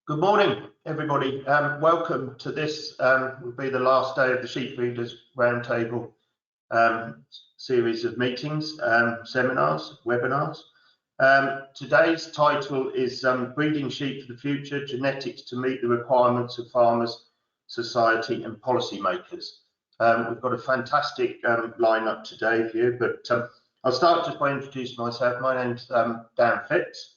Good morning, everybody. Welcome to this, will be the last day of the Sheep Breeders Roundtable series of meetings, seminars, webinars. Today's title is Breeding Sheep for the Future, Genetics to Meet the Requirements of Farmers, Society and Policymakers. We've got a fantastic lineup today here, but I'll start just by introducing myself. My name's Dan Phipps.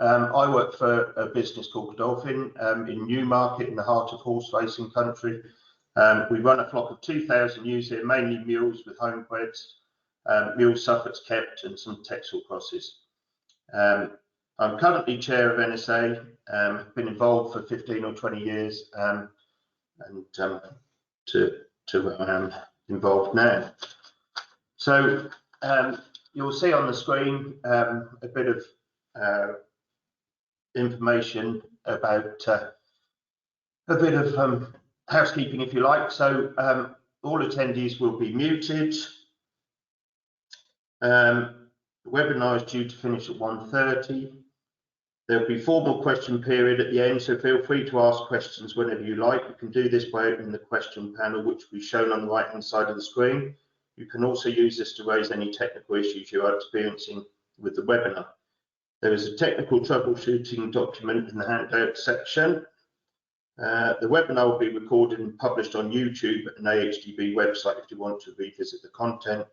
I work for a business called Godolphin in Newmarket in the heart of horse racing country. We run a flock of 2,000 ewes here, mainly mules with homebreds, mule Suffolks kept and some Texel crosses. I'm currently chair of NSA, been involved for 15 or 20 years and to where I am involved now. So you'll see on the screen a bit of information about a bit of housekeeping, if you like. So all attendees will be muted. The webinar is due to finish at 1:30. There'll be formal question period at the end, so feel free to ask questions whenever you like. You can do this by opening the question panel, which will be shown on the right hand side of the screen. You can also use this to raise any technical issues you are experiencing with the webinar. There is a technical troubleshooting document in the handout section. The webinar will be recorded and published on YouTube and AHDB website if you want to revisit the content,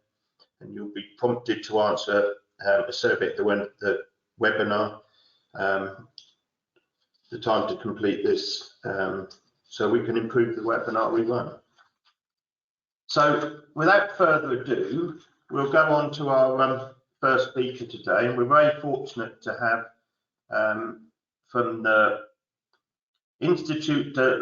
and you'll be prompted to answer a survey at the webinar, the time to complete this, so we can improve the webinar we run. So without further ado, we'll go on to our first speaker today, and we're very fortunate to have from the Institut de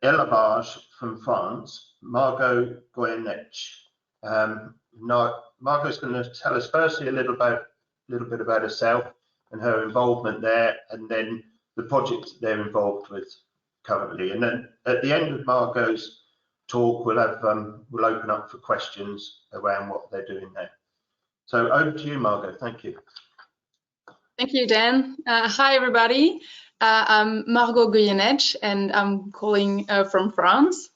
l'Élevage from France, Margaux Goyenetche. Margaux is going to tell us firstly a little bit about herself and her involvement there, and then the projects they're involved with currently. And then at the end of Margaux's talk, we'll open up for questions around what they're doing there. So over to you, Margaux. Thank you. Thank you, Dan. Hi, everybody. I'm Margaux Goyenetche, and I'm calling from France.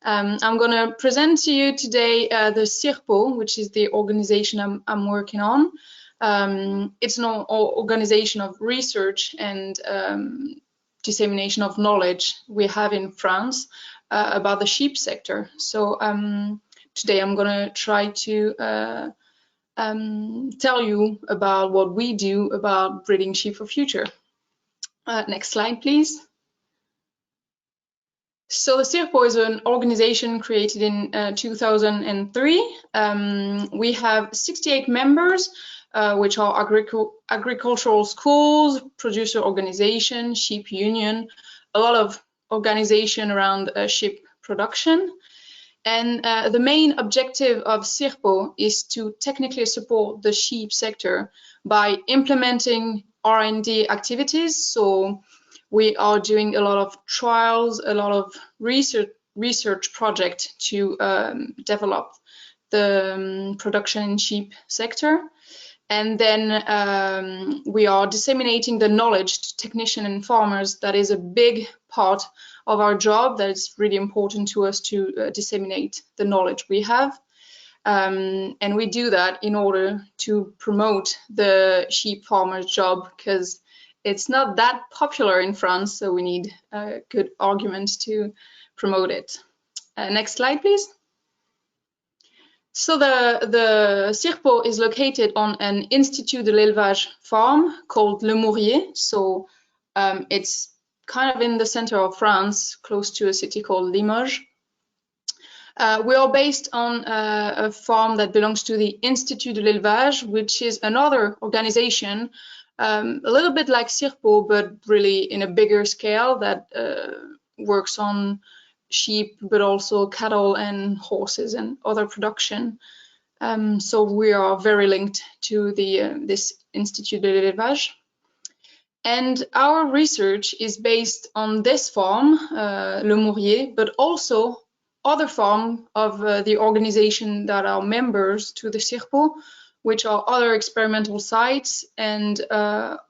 I'm going to present to you today the CIRPO, which is the organization I'm working on. It's an organization of research and dissemination of knowledge we have in France about the sheep sector. So today I'm going to try to tell you about what we do about breeding sheep for future. Next slide, please. So the CIRPO is an organization created in 2003. We have 68 members, which are agricultural schools, producer organization, sheep union, a lot of organization around sheep production. And the main objective of CIRPO is to technically support the sheep sector by implementing R&D activities. So we are doing a lot of trials, a lot of research projects to develop the production in sheep sector. And then we are disseminating the knowledge to technicians and farmers. That is a big part of our job. That is really important to us to disseminate the knowledge we have. And we do that in order to promote the sheep farmer's job, because it's not that popular in France, so we need good arguments to promote it. Next slide, please. So the CIRPO is located on an Institut de l'Élevage farm called Le Mourier. So it's kind of in the center of France, close to a city called Limoges. We are based on a farm that belongs to the Institut de l'Élevage, which is another organization, a little bit like CIRPO, but really in a bigger scale, that works on sheep, but also cattle and horses and other production. So we are very linked to this Institut de l'Élevage. And our research is based on this farm, Le Mourier, but also other farms of the organization that are members to the CIRPO, which are other experimental sites and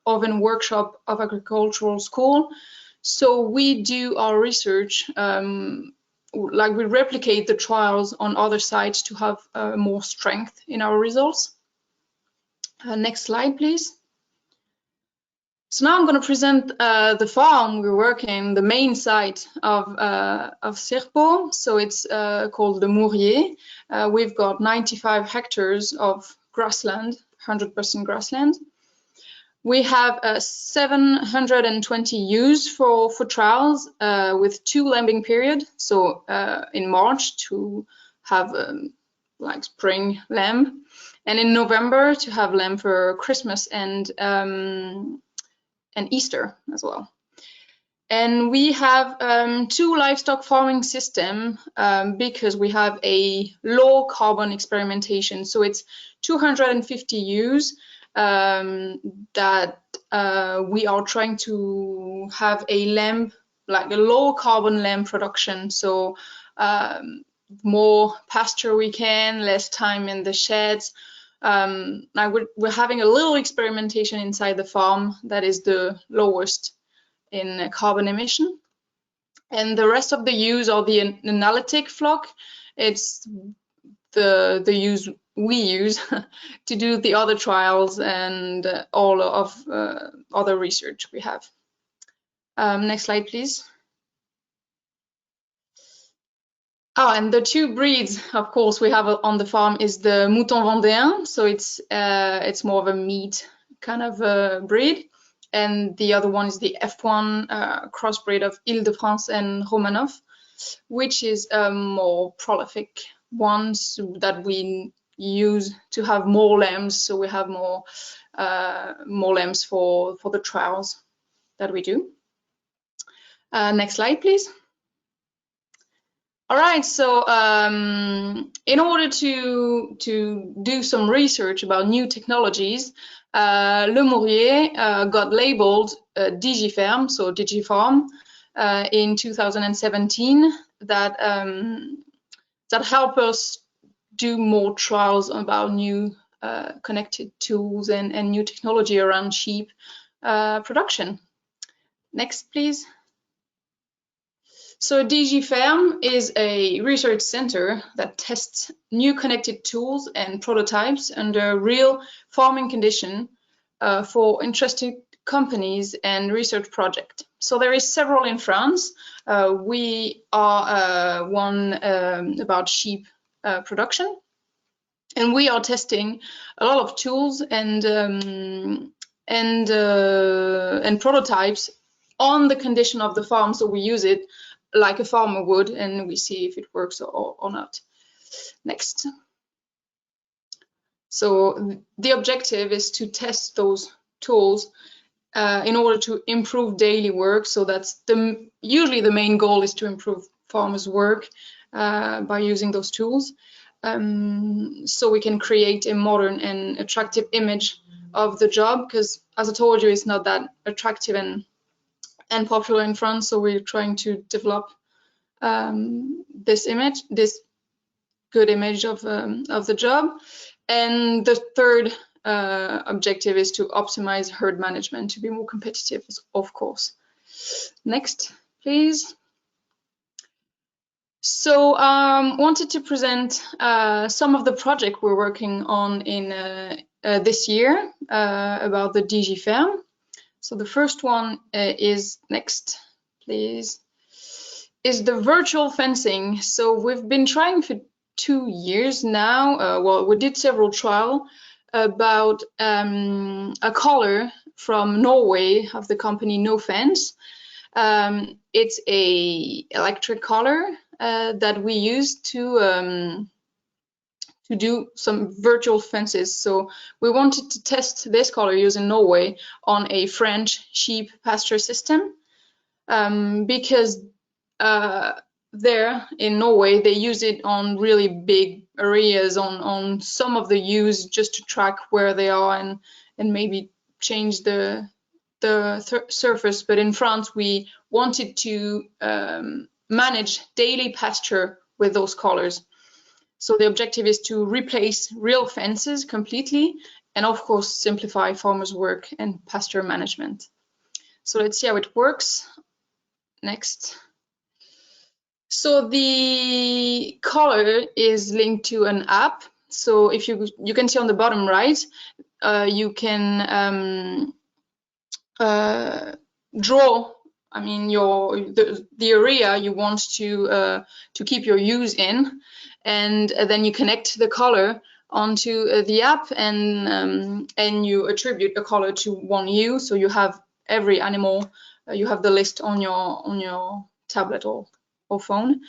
oven workshop of agricultural school. So we do our research, like we replicate the trials on other sites to have more strength in our results. Next slide, please. So now I'm going to present the farm we're working, the main site of Sirpo. So it's called the Mourier. We've got 95 hectares of grassland, 100% grassland. We have 720 ewes for trials with 2 lambing periods. So in March to have like spring lamb, and in November to have lamb for Christmas and Easter as well. And we have 2 livestock farming system because we have a low carbon experimentation. So it's 250 ewes that we are trying to have a lamb, like a low carbon lamb production. So more pasture we can, less time in the sheds. We're having a little experimentation inside the farm that is the lowest in carbon emission. And the rest of the ewes are the analytic flock. It's the ewes we use to do the other trials and all of other research we have. Next slide, please. Oh, and the 2 breeds, of course, we have on the farm is the Mouton Vendéen. So it's more of a meat kind of breed. And the other one is the F1 crossbreed of Ile-de-France and Romanov, which is a more prolific ones that we use to have more lambs. So we have more lambs for the trials that we do. Next slide, please. All right, so in order to do some research about new technologies, Le Mourier got labeled DigiFarm, so DigiFarm, in 2017. That help us do more trials about new connected tools and new technology around sheep production. Next, please. So DigiFarm is a research center that tests new connected tools and prototypes under real farming condition for interested companies and research projects. So there is several in France. We are one about sheep production, and we are testing a lot of tools and prototypes on the condition of the farm. So we use it like a farmer would, and we see if it works or not. Next. So the objective is to test those tools in order to improve daily work. So that's usually the main goal is to improve farmers' work by using those tools. So we can create a modern and attractive image of the job, because as I told you, it's not that attractive and popular in France. So we're trying to develop this good image of the job. And the third objective is to optimize herd management to be more competitive, of course. Next, please. So wanted to present some of the project we're working on in this year about the DigiFarm. So the first one is, next, please, is the virtual fencing. So we've been trying for 2 years now. Well, we did several trials about a collar from Norway of the company No Fence. It's a electric collar that we use to do some virtual fences. So we wanted to test this collar using Norway on a French sheep pasture system because there in Norway they use it on really big areas on some of the ewes just to track where they are and maybe change the surface. But in France we wanted to manage daily pasture with those collars. So the objective is to replace real fences completely, and of course simplify farmers' work and pasture management. So let's see how it works. Next. So the color is linked to an app. So if you can see on the bottom right, you can draw, I mean, the area you want to keep your ewes in, and then you connect the color onto the app, and you attribute a color to one ewe. So you have every animal, you have the list on your tablet or phone,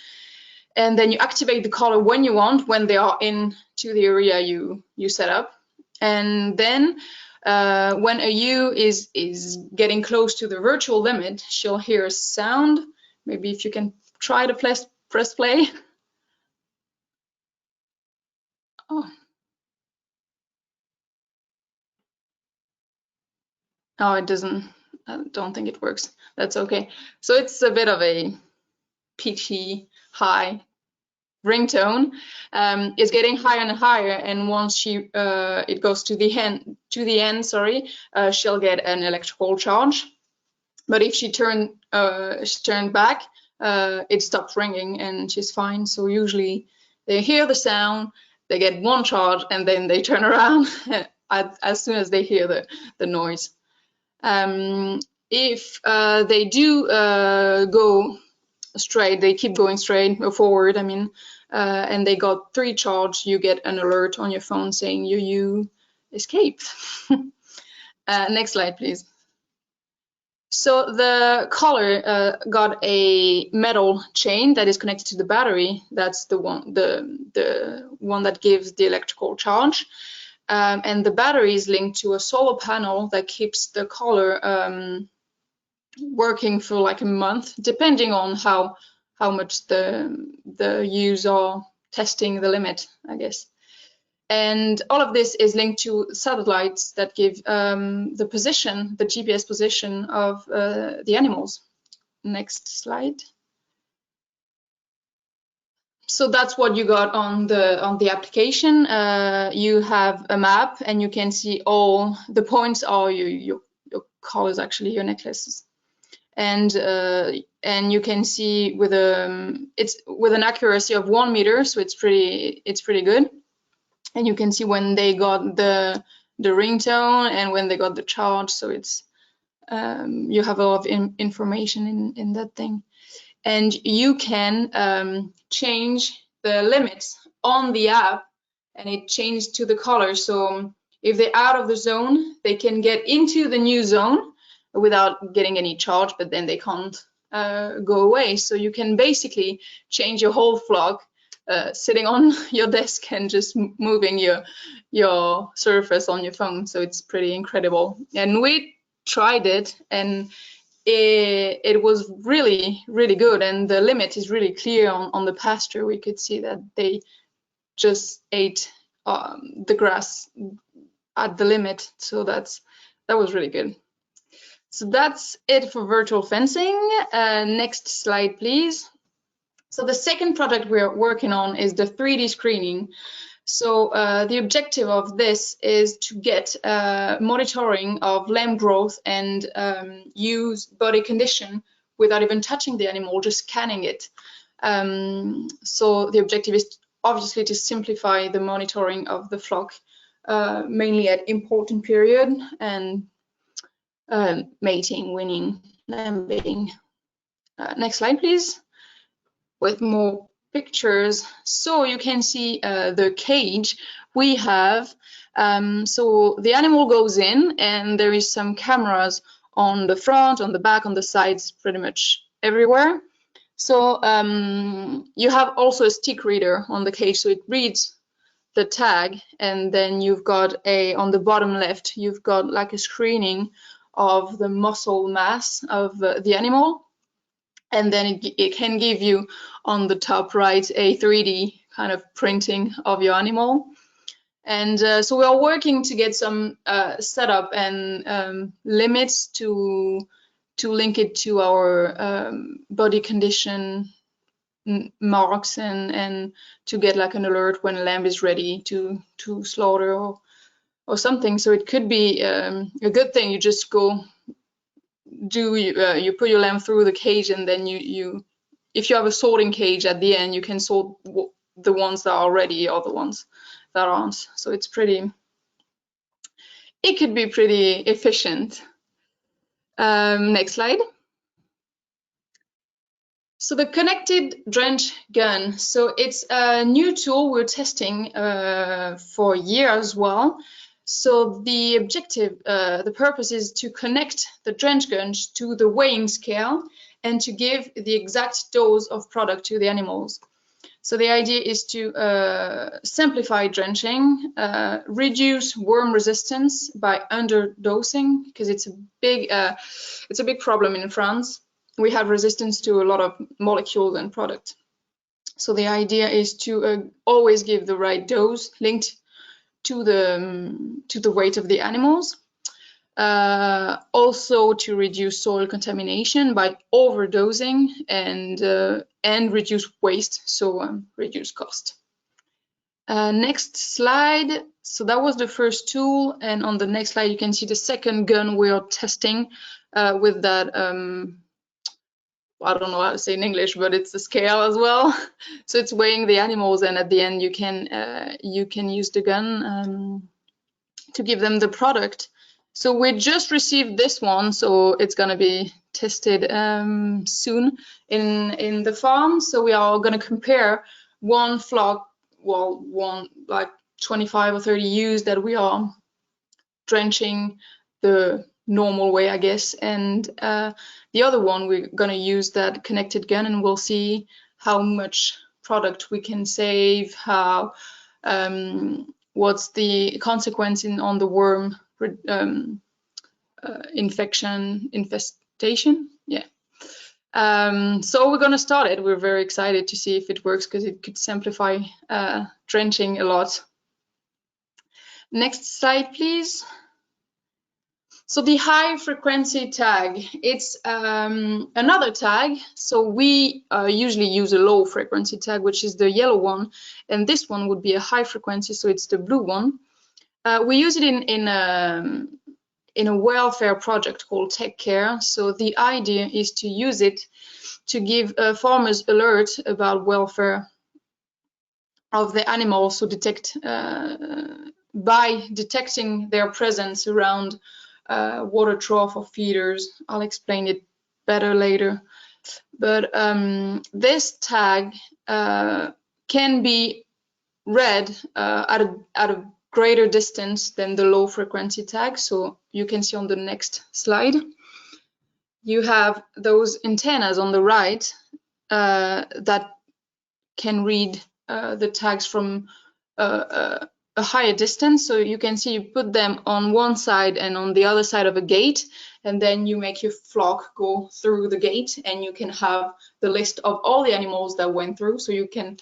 and then you activate the color when you want, when they are into the area you set up, and then when a ewe is getting close to the virtual limit, she'll hear a sound. Maybe if you can try to press play. Oh, it doesn't. I don't think it works. That's okay. So it's a bit of a pitchy, high ringtone. It's getting higher and higher, and once it goes to the end, sorry, she'll get an electrical charge. But if she turned back, it stops ringing and she's fine. So usually they hear the sound, they get one charge, and then they turn around as soon as they hear the noise. If they do go straight, they keep going straight or forward, I mean, and they got 3 charge, you get an alert on your phone saying you escaped. Next slide, please. So the collar got a metal chain that is connected to the battery. That's the one that gives the electrical charge. And the battery is linked to a solar panel that keeps the collar working for like a month, depending on how much the ewes are testing the limit, I guess. And all of this is linked to satellites that give the GPS position of the animals. Next slide. So that's what you got on the application. You have a map, and you can see all the points are your collars, actually your necklaces, and you can see with it's with an accuracy of 1 meter, so it's pretty good. And you can see when they got the ringtone and when they got the charge. So it's you have a lot of information in that thing, and you can change the limits on the app, and it changed to the color. So if they're out of the zone, they can get into the new zone without getting any charge, but then they can't go away. So you can basically change your whole flock sitting on your desk and just moving your surface on your phone. So it's pretty incredible. And we tried it, and it was really, really good. And the limit is really clear on the pasture. We could see that they just ate the grass at the limit. So that was really good. So that's it for virtual fencing. Next slide, please. So the second project we're working on is the 3D screening. So the objective of this is to get monitoring of lamb growth and use body condition without even touching the animal, just scanning it. So the objective is obviously to simplify the monitoring of the flock, mainly at important period and mating, weaning, lambing. Next slide, please. With more pictures, so you can see the cage we have. So the animal goes in, and there is some cameras on the front, on the back, on the sides, pretty much everywhere. So you have also a stick reader on the cage, so it reads the tag, and then you've got on the bottom left, you've got like a screening of the muscle mass of the animal. And then it can give you on the top right a 3D kind of printing of your animal. And so we are working to get some setup and limits to link it to our body condition marks and to get like an alert when a lamb is ready to slaughter or something. So it could be a good thing. You just go you put your lamb through the cage, and then you if you have a sorting cage at the end, you can sort the ones that are ready or the ones that aren't. So it could be pretty efficient. Next slide. So the connected drench gun. So it's a new tool we're testing for a year as well. So the objective, the purpose is to connect the drench guns to the weighing scale and to give the exact dose of product to the animals. So the idea is to simplify drenching, reduce worm resistance by underdosing, because it's a big problem in France. We have resistance to a lot of molecules and products. So the idea is to always give the right dose linked to the weight of the animals. Also to reduce soil contamination by overdosing and reduce waste, so reduce cost. Next slide. So that was the first tool, and on the next slide you can see the second gun we are testing with that I don't know how to say in English, but it's a scale as well. So it's weighing the animals, and at the end you can use the gun to give them the product. So we just received this one, so it's going to be tested soon in the farm. So we are going to compare one flock, well, one like 25 or 30 ewes that we are drenching the normal way, I guess, and the other one we're going to use that connected gun, and we'll see how much product we can save, how what's the consequence on the worm infestation. Yeah. So we're going to start it. We're very excited to see if it works, because it could simplify drenching a lot. Next slide, please. So the high frequency tag, it's another tag. So we usually use a low frequency tag, which is the yellow one, and this one would be a high frequency, so it's the blue one. We use it in a welfare project called Tech Care. So the idea is to use it to give farmers alert about welfare of the animals, so detect by detecting their presence around water trough or feeders. I'll explain it better later. But this tag can be read at a greater distance than the low frequency tag. So you can see on the next slide, you have those antennas on the right that can read the tags from a higher distance. So you can see you put them on one side and on the other side of a gate, and then you make your flock go through the gate, and you can have the list of all the animals that went through. So you can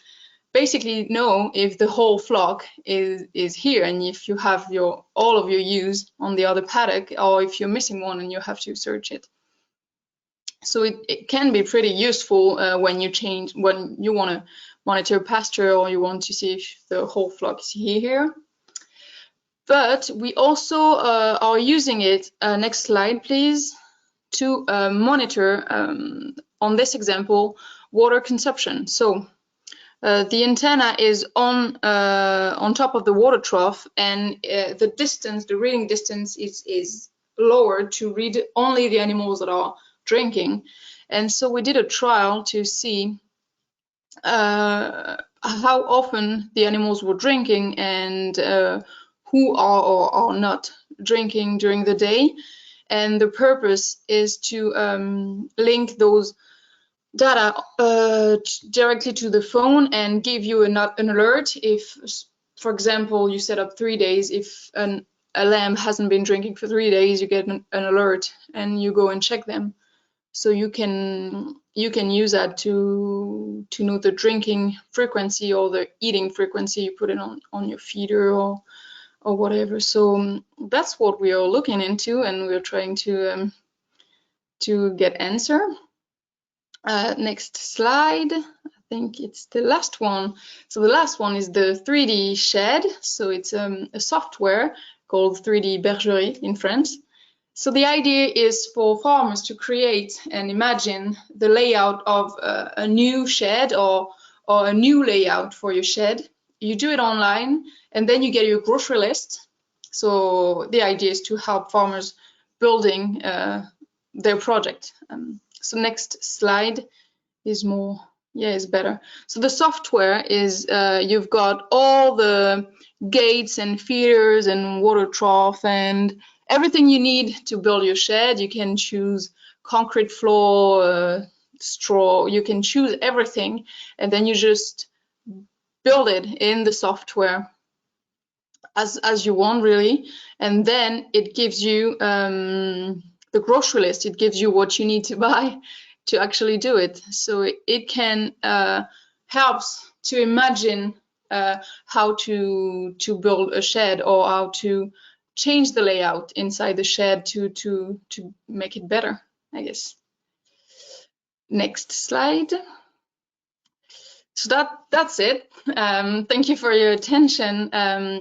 basically know if the whole flock is here, and if you have all of your ewes on the other paddock, or if you're missing one and you have to search it. So it can be pretty useful when you want to monitor pasture, or you want to see if the whole flock is here. But we also are using it, next slide please, to monitor, on this example, water consumption. So the antenna is on top of the water trough, and the reading distance is lower to read only the animals that are drinking. And so we did a trial to see how often the animals were drinking, and who are or are not drinking during the day. And the purpose is to link those data directly to the phone and give you an alert if, for example, you set up 3 days. If a lamb hasn't been drinking for 3 days, you get an alert and you go and check them. So you can use that to know the drinking frequency or the eating frequency. You put it on your feeder or whatever. So that's what we are looking into, and we're trying to get answer. Next slide. I think it's the last one. So the last one is the 3D shed. So it's a software called 3D Bergerie in France. So the idea is for farmers to create and imagine the layout of a new shed or a new layout for your shed. You do it online and then you get your grocery list. So the idea is to help farmers building their project. So next slide is more, yeah, is better. So the software is, you've got all the gates and feeders and water trough and everything you need to build your shed. You can choose concrete floor, straw, you can choose everything, and then you just build it in the software as you want, really. And then it gives you the grocery list. It gives you what you need to buy to actually do it. So it can helps to imagine how to build a shed or how to change the layout inside the shed to make it better, I guess. Next slide. So that's it. Thank you for your attention.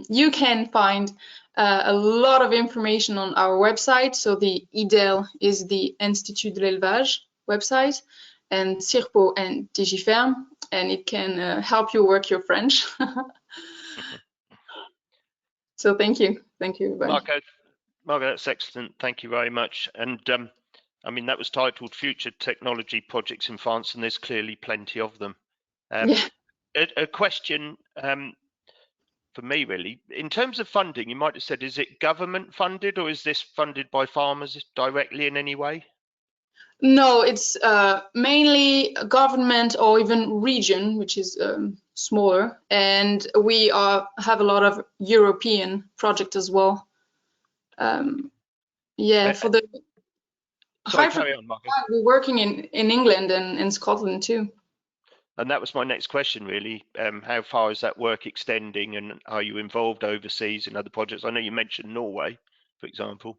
You can find a lot of information on our website. So the IDEL is the Institut de l'Élevage website, and CIRPO and Digiferm, and it can help you work your French. So thank you. Thank you, everybody. Margaux, that's excellent. Thank you very much. And I mean, that was titled Future Technology Projects in France, and there's clearly plenty of them. Yeah. A question for me, really, in terms of funding, you might have said, is it government funded or is this funded by farmers directly in any way? No, it's mainly government or even region, which is smaller, and we have a lot of European projects as well. Yeah, for the sorry, carry on, Margaux. we're working in England and in Scotland too. And that was my next question, really. How far is that work extending, and are you involved overseas in other projects? I know you mentioned Norway, for example.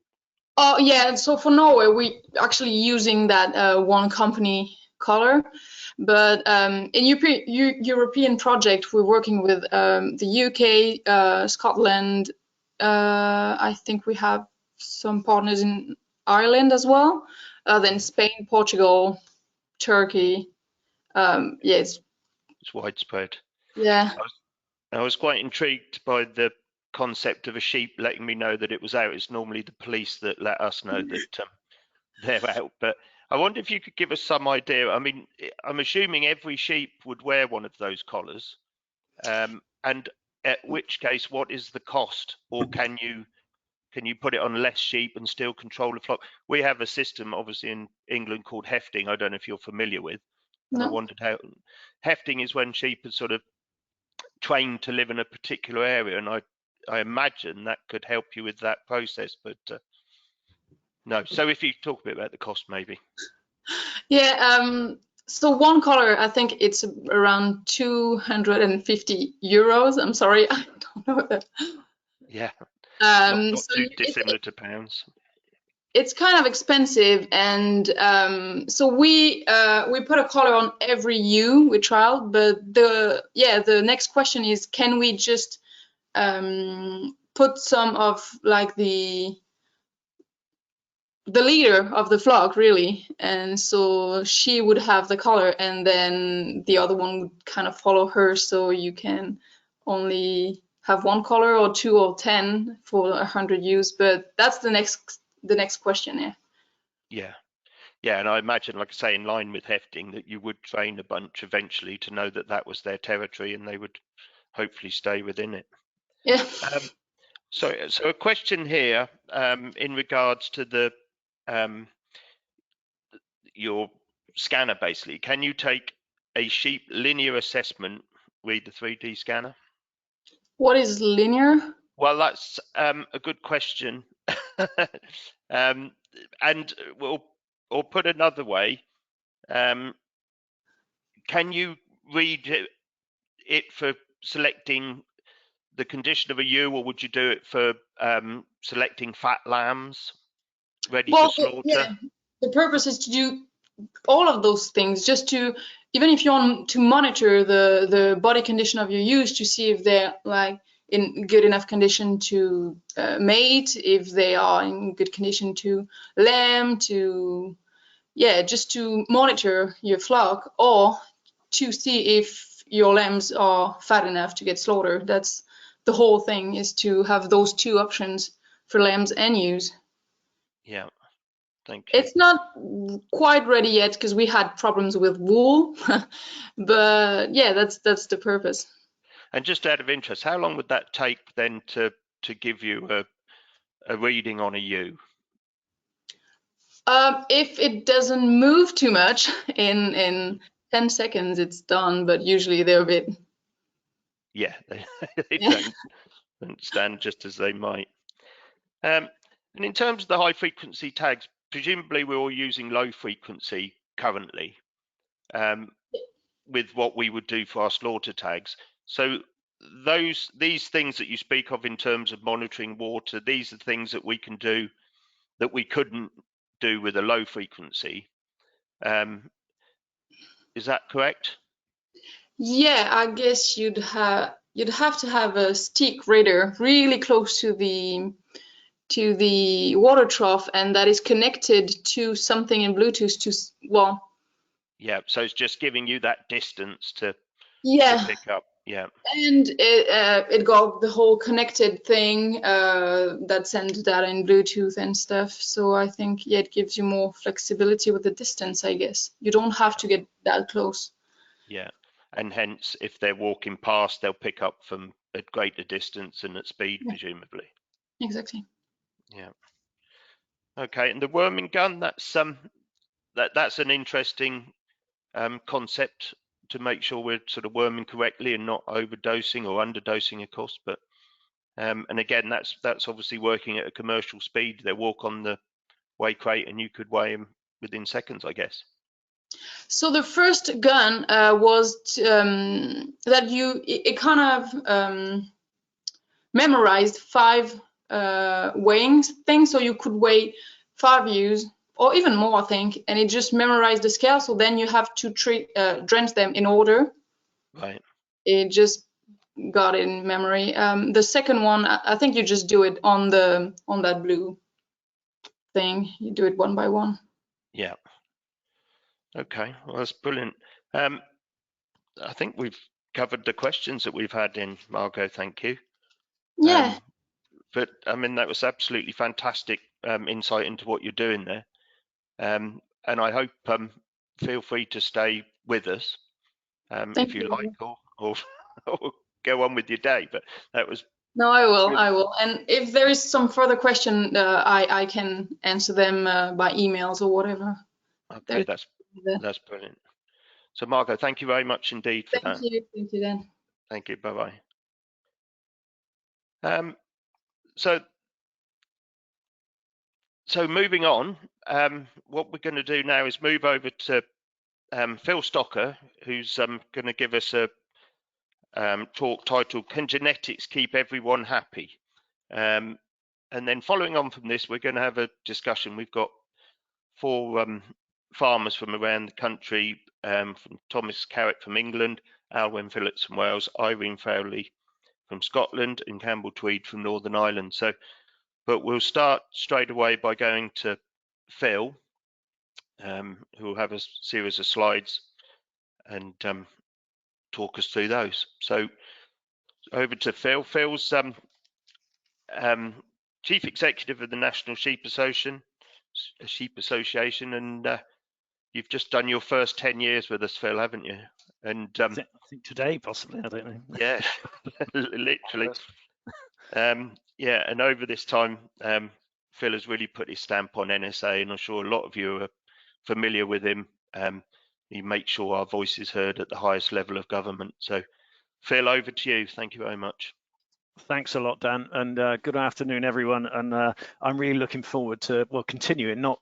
Oh yeah, so for Norway, we actually using that one company color, but in European project, we're working with the UK, Scotland. I think we have some partners in Ireland as well. Then Spain, Portugal, Turkey. Yes. It's widespread. Yeah. I was quite intrigued by the concept of a sheep letting me know that it was out. It's normally the police that let us know that they're out. But I wonder if you could give us some idea. I mean, I'm assuming every sheep would wear one of those collars. And at which case, what is the cost? Or can you put it on less sheep and still control the flock? We have a system, obviously, in England called hefting. I don't know if you're familiar with. And I wondered how hefting is when sheep are sort of trained to live in a particular area, and I imagine that could help you with that process, but no. So if you talk a bit about the cost, maybe. Yeah. So one collar, I think it's around 250 euros. I'm sorry, I don't know that. Yeah. Not so too dissimilar to pounds. It's kind of expensive, and so we put a collar on every ewe we trialed. But the next question is, can we just put some of like the leader of the flock, really, and so she would have the collar, and then the other one would kind of follow her. So you can only have one collar or 2 or 10 for 100 ewes. But that's the next question. Yeah, and I imagine, like I say, in line with hefting, that you would train a bunch eventually to know that that was their territory, and they would hopefully stay within it. Yeah. So a question here in regards to the your scanner. Basically, can you take a sheep linear assessment with the 3D scanner? What is linear? Well, that's a good question. And or put another way, can you read it for selecting the condition of a ewe, or would you do it for selecting fat lambs ready for slaughter? Yeah, the purpose is to do all of those things, just to even if you want to monitor the body condition of your ewes to see if they're like in good enough condition to mate, if they are in good condition to lamb, to just to monitor your flock, or to see if your lambs are fat enough to get slaughtered. That's the whole thing, is to have those two options for lambs and ewes. Yeah, thank you. It's not quite ready yet because we had problems with wool, but yeah, that's the purpose. And just out of interest, how long would that take then to give you a reading on a ewe? If it doesn't move too much, in 10 seconds it's done, but usually they're a bit. Yeah, they don't stand just as they might. And in terms of the high frequency tags, presumably we're all using low frequency currently, with what we would do for our slaughter tags. So these things that you speak of in terms of monitoring water, these are things that we can do that we couldn't do with a low frequency. Is that correct? Yeah, I guess you'd have to have a stick radar really close to the water trough, and that is connected to something in Bluetooth to, well. Yeah, so it's just giving you that distance to pick up. Yeah. And it got the whole connected thing that sends data in Bluetooth and stuff. So I think, yeah, it gives you more flexibility with the distance, I guess. You don't have to get that close. Yeah, and hence if they're walking past, they'll pick up from a greater distance and at speed, presumably. Exactly. Yeah. Okay, and the worming gun, that's an interesting concept to make sure we're sort of worming correctly and not overdosing or underdosing, of course. But and again, that's obviously working at a commercial speed. They walk on the weigh crate, and you could weigh them within seconds, I guess. So the first gun was that it kind of memorized 5 weighing things, so you could weigh 5 ewes or even more, I think, and it just memorized the scale. So then you have to drench them in order. Right. It just got it in memory. The second one, I think you just do it on that blue thing. You do it one by one. Yeah. Okay. Well, that's brilliant. I think we've covered the questions that we've had in, Margaux. Thank you. Yeah. But I mean, that was absolutely fantastic insight into what you're doing there. And I hope feel free to stay with us if you like, or go on with your day. But that was. No, I will. I will. And if there is some further question, I can answer them by emails or whatever. Okay, that's brilliant. So Margaux, thank you very much indeed for that. Thank you, Dan. Thank you. Bye bye. So moving on, what we're going to do now is move over to Phil Stocker, who's going to give us a talk titled "Can Genetics Keep Everyone Happy?" And then following on from this, we're going to have a discussion. We've got 4 farmers from around the country, from Thomas Carrick from England, Alwyn Phillips from Wales, Irene Fowley from Scotland, and Campbell Tweed from Northern Ireland. But we'll start straight away by going to Phil, who will have a series of slides and talk us through those. So over to Phil. Phil's Chief Executive of the National Sheep Association, and you've just done your first 10 years with us, Phil, haven't you? And I think today, possibly, I don't know. Yeah, literally. Yeah, and over this time, Phil has really put his stamp on NSA, and I'm sure a lot of you are familiar with him. He makes sure our voice is heard at the highest level of government. So, Phil, over to you. Thank you very much. Thanks a lot, Dan, and good afternoon, everyone. And I'm really looking forward to, continuing, not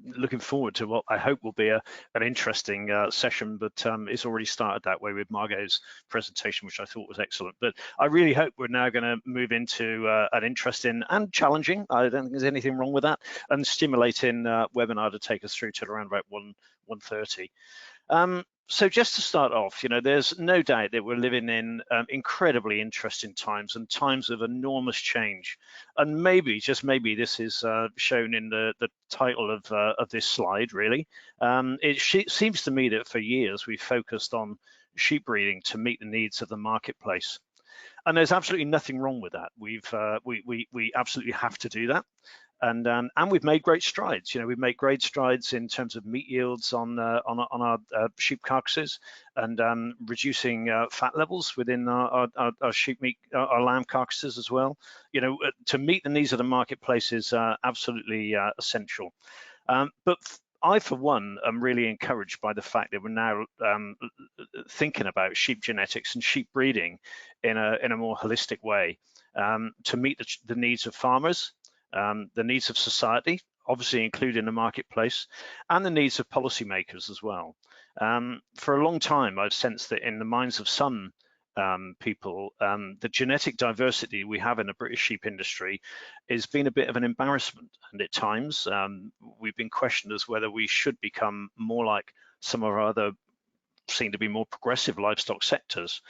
looking forward to what I hope will be an interesting session, but it's already started that way with Margaux's presentation, which I thought was excellent. But I really hope we're now going to move into an interesting and challenging, I don't think there's anything wrong with that, and stimulating webinar to take us through to around about 1:30. So just to start off, you know, there's no doubt that we're living in incredibly interesting times and times of enormous change. And maybe, just maybe, this is shown in the title of this slide, really. It seems to me that for years we've focused on sheep breeding to meet the needs of the marketplace. And there's absolutely nothing wrong with that. We absolutely have to do that. And we've made great strides. You know, we've made great strides in terms of meat yields on our sheep carcasses, and reducing fat levels within our sheep meat, our lamb carcasses as well. You know, to meet the needs of the marketplace is absolutely essential. But I, for one, am really encouraged by the fact that we're now thinking about sheep genetics and sheep breeding in a more holistic way to meet the needs of farmers, the needs of society, obviously including the marketplace, and the needs of policymakers as well. For a long time, I've sensed that in the minds of some people, the genetic diversity we have in the British sheep industry has been a bit of an embarrassment, and at times we've been questioned as whether we should become more like some of our other seen to be more progressive livestock sectors.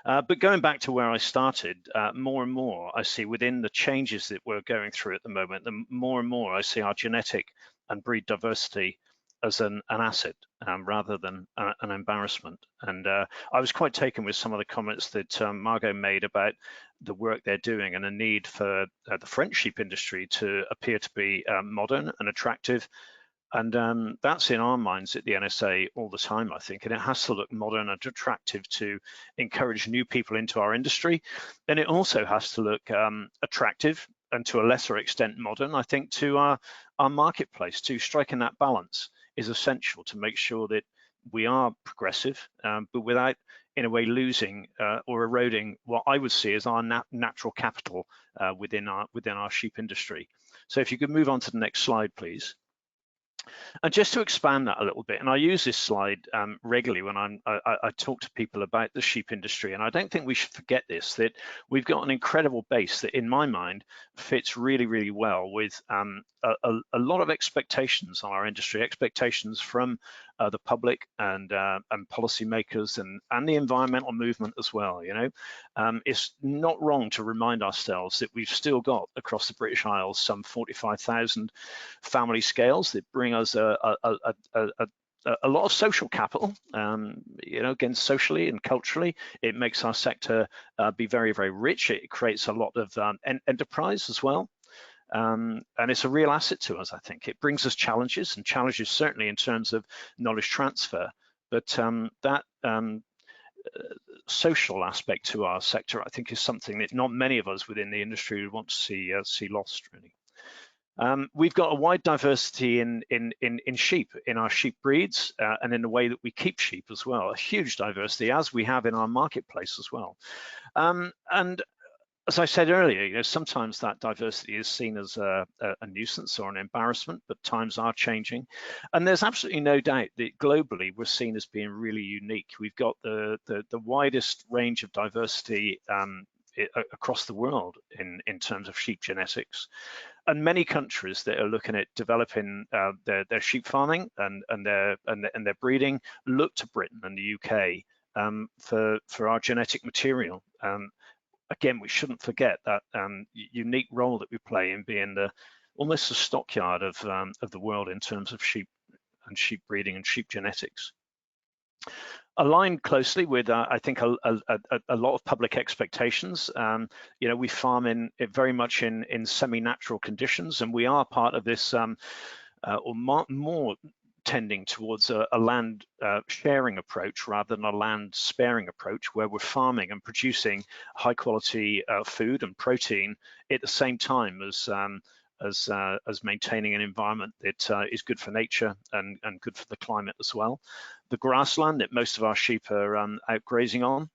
But going back to where I started, more and more I see within the changes that we're going through at the moment, the more and more I see our genetic and breed diversity as an asset rather than an embarrassment. And I was quite taken with some of the comments that Margaux made about the work they're doing and a need for the French sheep industry to appear to be modern and attractive. And that's in our minds at the NSA all the time, I think, and it has to look modern and attractive to encourage new people into our industry. And it also has to look attractive and to a lesser extent modern, I think, to our marketplace. To striking that balance is essential to make sure that we are progressive, but without in a way losing or eroding what I would see as our natural capital within our sheep industry. So if you could move on to the next slide, please. And just to expand that a little bit, and I use this slide regularly when I talk to people about the sheep industry, and I don't think we should forget this, that we've got an incredible base that in my mind fits really, really well with a lot of expectations on our industry, expectations from the public and policymakers and the environmental movement as well. You know, it's not wrong to remind ourselves that we've still got across the British Isles some 45,000 family scales that bring us a lot of social capital. You know, again, socially and culturally, it makes our sector be very, very rich. It creates a lot of enterprise as well. And it's a real asset to us, I think. It brings us challenges, and challenges certainly in terms of knowledge transfer, but that social aspect to our sector, I think, is something that not many of us within the industry would want to see lost, really. We've got a wide diversity in sheep, in our sheep breeds, and in the way that we keep sheep as well. A huge diversity, as we have in our marketplace as well. And as I said earlier, you know, sometimes that diversity is seen as a nuisance or an embarrassment, but times are changing. And there's absolutely no doubt that globally we're seen as being really unique. We've got the widest range of diversity across the world in terms of sheep genetics. And many countries that are looking at developing their sheep farming and their breeding look to Britain and the UK for our genetic material. Again, we shouldn't forget that unique role that we play in being almost the stockyard of the world in terms of sheep and sheep breeding and sheep genetics. Aligned closely with, I think, a lot of public expectations. You know, we farm very much in semi-natural conditions, and we are part of this, or more tending towards a land sharing approach rather than a land sparing approach, where we're farming and producing high quality food and protein at the same time as maintaining an environment that is good for nature and good for the climate as well. The grassland that most of our sheep are out grazing on,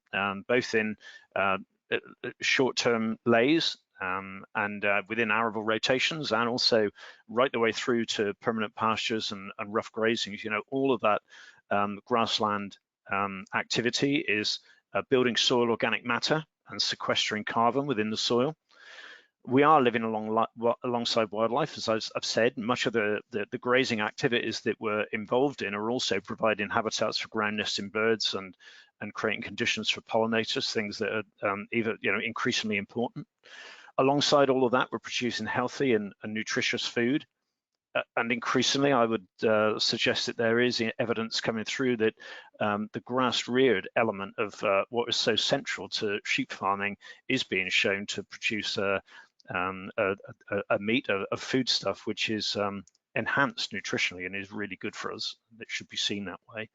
both in short-term lays and within arable rotations, and also right the way through to permanent pastures and rough grazings. You know, all of that grassland activity is building soil organic matter and sequestering carbon within the soil. We are living alongside wildlife, as I've said. Much of the grazing activities that we're involved in are also providing habitats for ground nesting birds and creating conditions for pollinators, things that are either increasingly important. Alongside all of that, we're producing healthy and nutritious food. And increasingly, I would suggest that there is evidence coming through that the grass-reared element of what is so central to sheep farming is being shown to produce a meat, a foodstuff, which is enhanced nutritionally and is really good for us. It should be seen that way.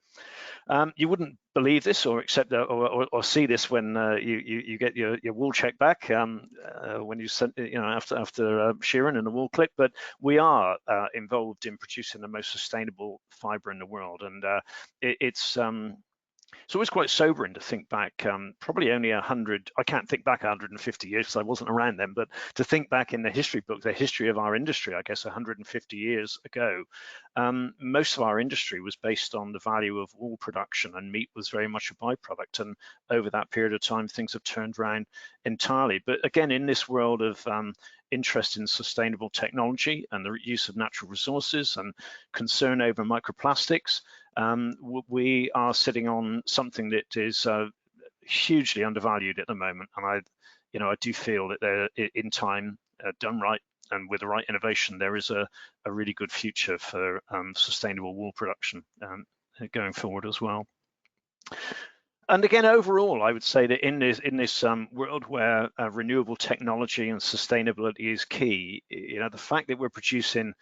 You wouldn't believe this or accept or see this when you get your wool check back when you sent after shearing and a wool clip, but we are involved in producing the most sustainable fibre in the world, and it's always quite sobering to think back, probably only 100, I can't think back 150 years because I wasn't around then, but to think back in the history book, the history of our industry, I guess 150 years ago, most of our industry was based on the value of wool production, and meat was very much a byproduct. And over that period of time, things have turned around entirely. But again, in this world of interest in sustainable technology and the use of natural resources and concern over microplastics, we are sitting on something that is hugely undervalued at the moment. And I do feel that there, in time, done right and with the right innovation, there is a really good future for sustainable wool production going forward as well. And again, overall, I would say that in this world where renewable technology and sustainability is key, the fact that we're producing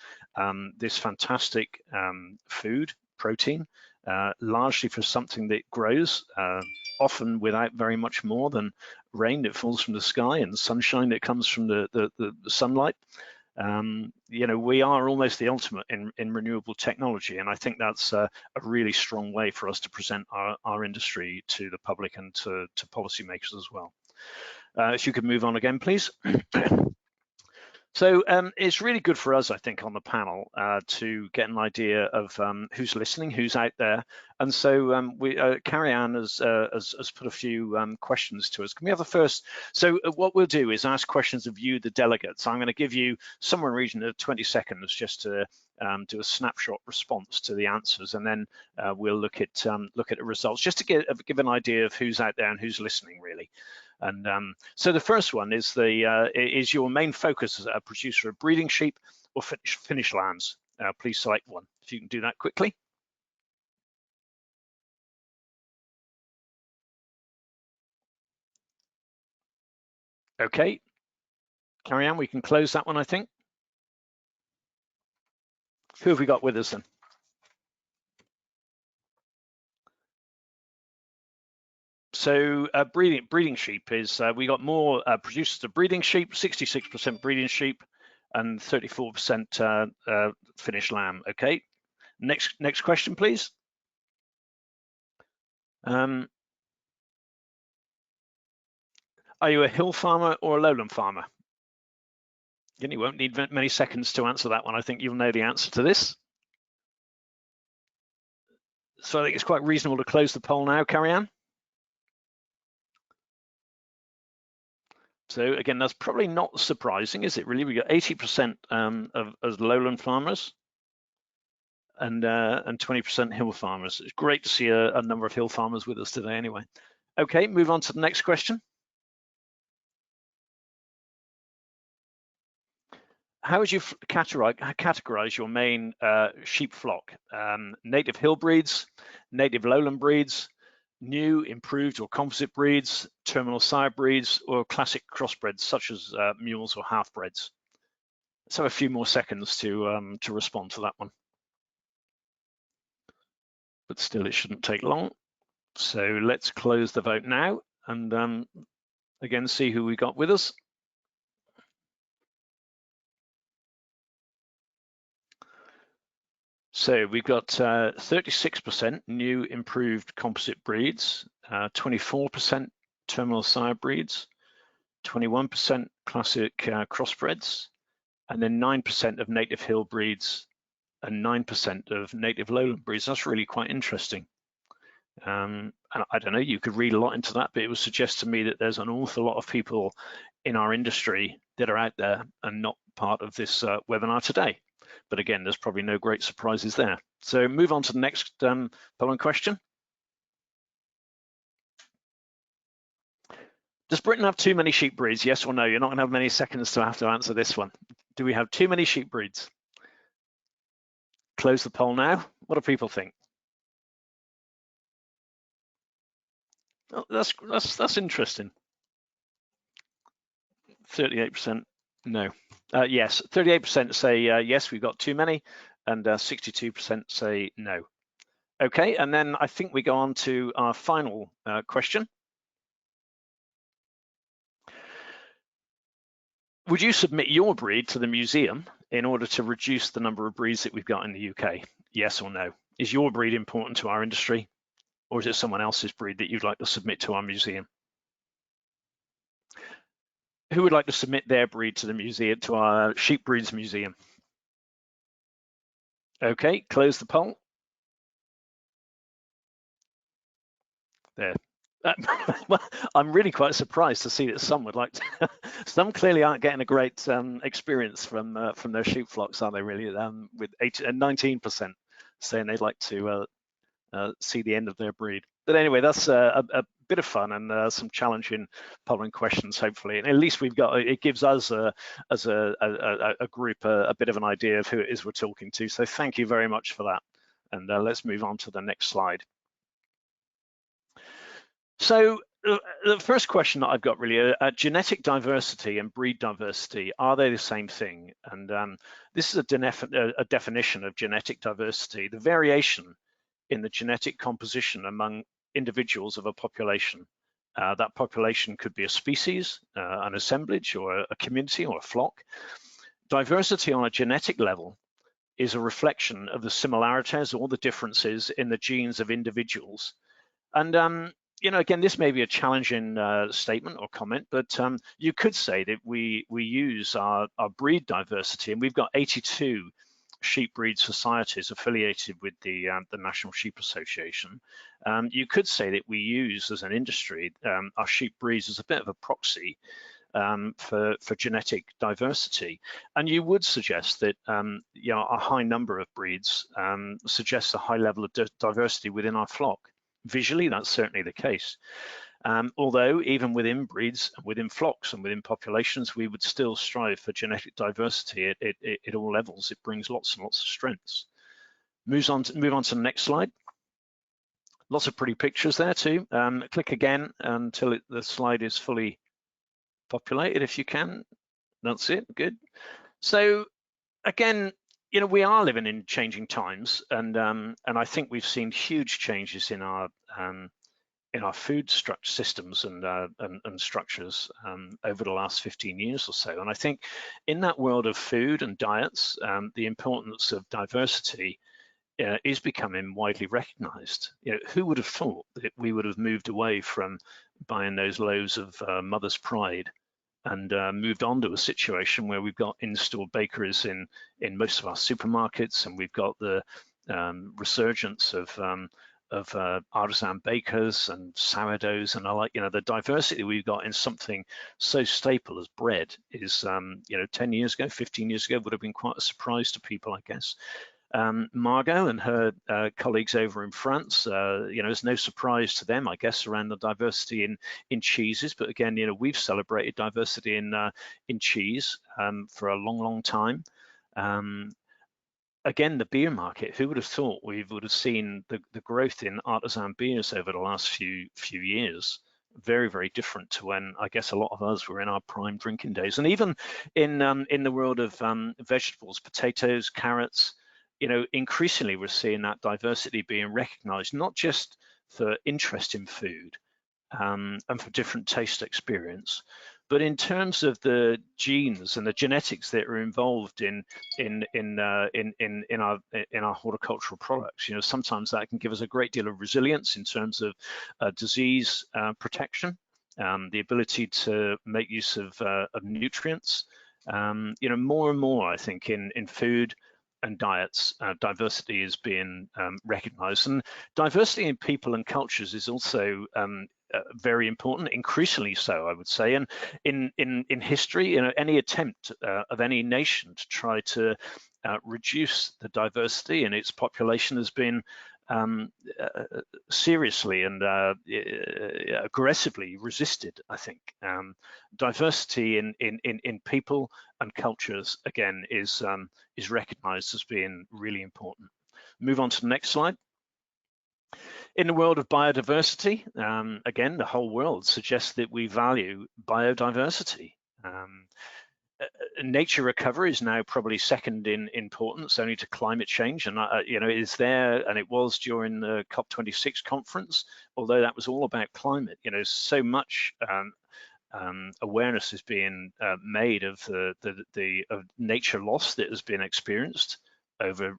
this fantastic food, protein, largely for something that grows, often without very much more than rain that falls from the sky and sunshine that comes from the sunlight. We are almost the ultimate in renewable technology, and I think that's a really strong way for us to present our industry to the public and to policymakers as well. If you could move on again, please. So it's really good for us, I think, on the panel to get an idea of who's listening, who's out there. And so Carrie Ann has put a few questions to us. Can we have the first? So what we'll do is ask questions of you, the delegates. I'm going to give you somewhere in the region of 20 seconds just to do a snapshot response to the answers, and then we'll look at the results, just to give an idea of who's out there and who's listening, really. And so the first one is is your main focus as a producer of breeding sheep or finished lambs? Please select one. If you can do that quickly. Okay, Carrie Ann, we can close that one, I think. Who have we got with us then? So breeding sheep is, we got more producers of breeding sheep, 66% breeding sheep and 34% finished lamb. Okay, next question, please. Are you a hill farmer or a lowland farmer? Again, you won't need many seconds to answer that one. I think you'll know the answer to this. So I think it's quite reasonable to close the poll now, Carrie Ann. So again, that's probably not surprising, is it really? We got 80% of lowland farmers and 20% hill farmers. It's great to see a number of hill farmers with us today anyway. Okay, move on to the next question. How would you categorize your main sheep flock? Native hill breeds, native lowland breeds, new, improved or composite breeds, terminal sire breeds, or classic crossbreds such as mules or half-breds? Let's have a few more seconds to respond to that one. But still, it shouldn't take long. So let's close the vote now and again, see who we got with us. So we've got 36% new improved composite breeds, 24% terminal sire breeds, 21% classic crossbreds, and then 9% of native hill breeds and 9% of native lowland breeds. That's really quite interesting. And I don't know, you could read a lot into that, but it would suggest to me that there's an awful lot of people in our industry that are out there and not part of this webinar today. But again, there's probably no great surprises there. So move on to the next following question. Does Britain have too many sheep breeds? Yes or no? You're not going to have many seconds to have to answer this one. Do we have too many sheep breeds? Close the poll now. What do people think? Oh, that's interesting. 38% no. Yes, 38% say yes, we've got too many, and 62% say no. Okay, and then I think we go on to our final question. Would you submit your breed to the museum in order to reduce the number of breeds that we've got in the UK? Yes or no? Is your breed important to our industry, or is it someone else's breed that you'd like to submit to our museum? Who would like to submit their breed to the museum, to our sheep breeds museum? Okay, close the poll. There. Well, I'm really quite surprised to see that some would like to. Some clearly aren't getting a great experience from their sheep flocks, are they? Really, with 19% saying they'd like to see the end of their breed. But anyway, that's a bit of fun and some challenging polling questions, hopefully. And at least we've got, it gives us as a group a bit of an idea of who it is we're talking to. So thank you very much for that. And let's move on to the next slide. So the first question that I've got really, genetic diversity and breed diversity, are they the same thing? And this is a definition of genetic diversity, the variation in the genetic composition among individuals of a population. That population could be a species, an assemblage, or a community, or a flock. Diversity on a genetic level is a reflection of the similarities or the differences in the genes of individuals. And you know, again, this may be a challenging statement or comment, but you could say that we use our breed diversity, and we've got 82 sheep breed societies affiliated with the National Sheep Association. You could say that we use, as an industry, our sheep breeds as a bit of a proxy for genetic diversity. And you would suggest that you know, a high number of breeds suggests a high level of diversity within our flock. Visually, that's certainly the case. Although even within breeds, within flocks and within populations, we would still strive for genetic diversity at all levels. It brings lots and lots of strengths. Move on to the next slide. Lots of pretty pictures there too. Click again until the slide is fully populated, if you can. That's it, good. So again, you know, we are living in changing times, and I think we've seen huge changes in our food systems and structures over the last 15 years or so. And I think in that world of food and diets, the importance of diversity is becoming widely recognized. You know, who would have thought that we would have moved away from buying those loaves of Mother's Pride and moved on to a situation where we've got in-store bakeries in most of our supermarkets, and we've got the resurgence of artisan bakers and sourdoughs and you know, the diversity we've got in something so staple as bread is, you know, 10 years ago, 15 years ago would have been quite a surprise to people, I guess. Margaux and her colleagues over in France, you know, it's no surprise to them, I guess, around the diversity in cheeses. But again, you know, we've celebrated diversity in cheese for a long, long time. Again, the beer market, who would have thought we would have seen the growth in artisan beers over the last few years? Very, very different to when, I guess, a lot of us were in our prime drinking days. And even in the world of vegetables, potatoes, carrots, you know, increasingly we're seeing that diversity being recognized, not just for interest in food and for different taste experience, but in terms of the genes and the genetics that are involved in our horticultural products. You know, sometimes that can give us a great deal of resilience in terms of disease protection, the ability to make use of nutrients. You know, more and more, I think, in food and diets, diversity is being recognized, and diversity in people and cultures is also very important, increasingly so, I would say. And in history, any attempt of any nation to try to reduce the diversity in its population has been seriously and aggressively resisted, I think. Diversity in people and cultures, again, is recognized as being really important. Move on to the next slide. In the world of biodiversity, again, the whole world suggests that we value biodiversity. Nature recovery is now probably second in importance, only to climate change, and it is there, and it was during the COP26 conference. Although that was all about climate, so much awareness is being made of the nature loss that has been experienced over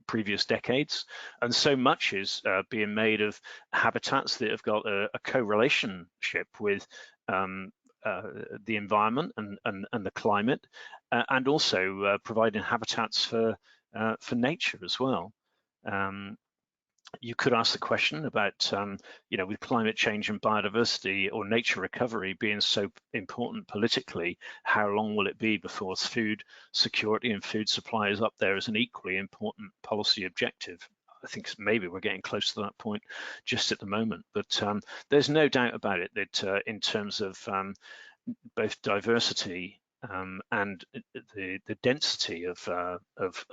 previous decades, and so much is being made of habitats that have got a co-relationship with the environment and the climate, and also providing habitats for nature as well. You could ask the question about, with climate change and biodiversity or nature recovery being so important politically, how long will it be before food security and food supply is up there as an equally important policy objective? I think maybe we're getting close to that point just at the moment, but there's no doubt about it that in terms of both diversity and the density of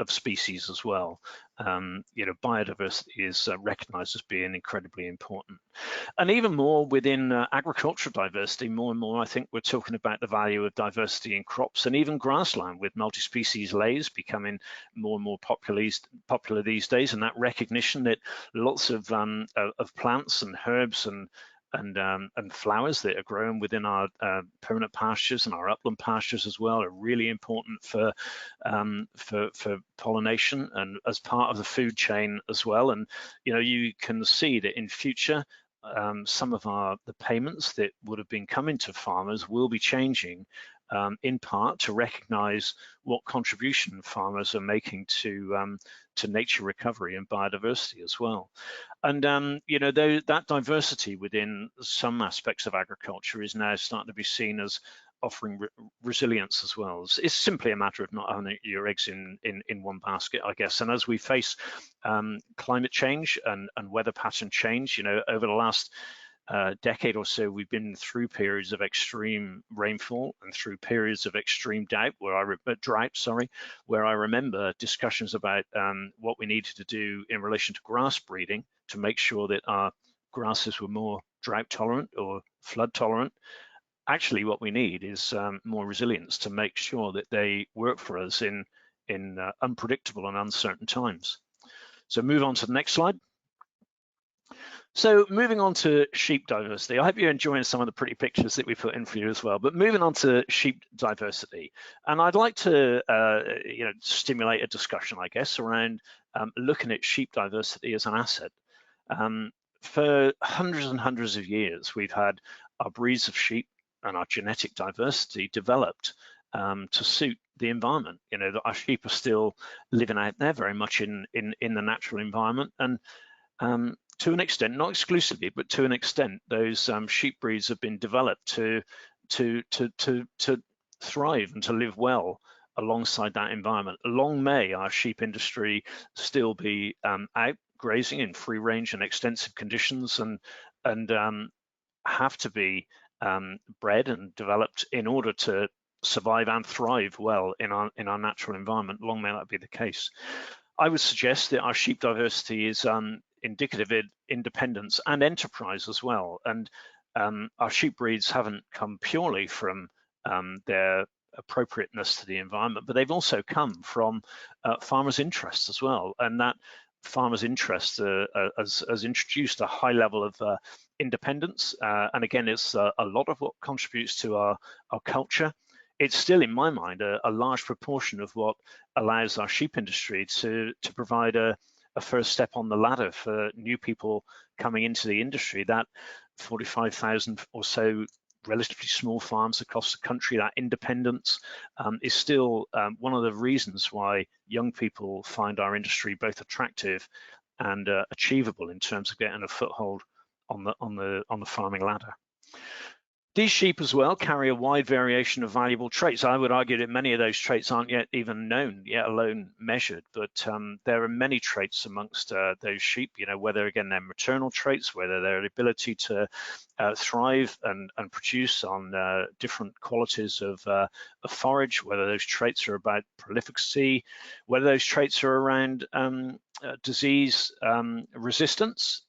species as well, biodiversity is recognized as being incredibly important. And even more within agricultural diversity, more and more I think we're talking about the value of diversity in crops and even grassland, with multi-species lays becoming more and more popular these days, and that recognition that lots of plants and herbs and flowers that are grown within our permanent pastures and our upland pastures as well are really important for pollination and as part of the food chain as well. And you can see that in future some of the payments that would have been coming to farmers will be changing in part to recognize what contribution farmers are making to nature recovery and biodiversity as well. And that diversity within some aspects of agriculture is now starting to be seen as offering resilience as well. It's simply a matter of not having your eggs in one basket, I guess. And as we face climate change and weather pattern change, over the last decade or so, we've been through periods of extreme rainfall and through periods of extreme drought, where I remember discussions about what we needed to do in relation to grass breeding to make sure that our grasses were more drought tolerant or flood tolerant. Actually, what we need is more resilience to make sure that they work for us in unpredictable and uncertain times. So move on to the next slide. So moving on to sheep diversity, I hope you're enjoying some of the pretty pictures that we put in for you as well, but moving on to sheep diversity. And I'd like to stimulate a discussion, I guess, around looking at sheep diversity as an asset. For hundreds and hundreds of years, we've had our breeds of sheep and our genetic diversity developed to suit the environment. That our sheep are still living out there very much in the natural environment, and to an extent, not exclusively, but to an extent, those sheep breeds have been developed to thrive and to live well alongside that environment. Long may our sheep industry still be out grazing in free range and extensive conditions, and have to be bred and developed in order to survive and thrive well in our natural environment. Long may that be the case. I would suggest that our sheep diversity is indicative of independence and enterprise as well. And our sheep breeds haven't come purely from their appropriateness to the environment, but they've also come from farmers' interests as well. And that farmers' interest has introduced a high level of independence. And again, it's a lot of what contributes to our culture. It's still, in my mind, a large proportion of what allows our sheep industry to provide a first step on the ladder for new people coming into the industry. That 45,000 or so relatively small farms across the country, that independence is still one of the reasons why young people find our industry both attractive and achievable in terms of getting a foothold on the farming ladder. These sheep as well carry a wide variation of valuable traits. I would argue that many of those traits aren't yet even known, yet alone measured, but there are many traits amongst those sheep, you know, whether again they're maternal traits, whether their ability to thrive and produce on different qualities of forage, whether those traits are about prolificacy, whether those traits are around disease resistance.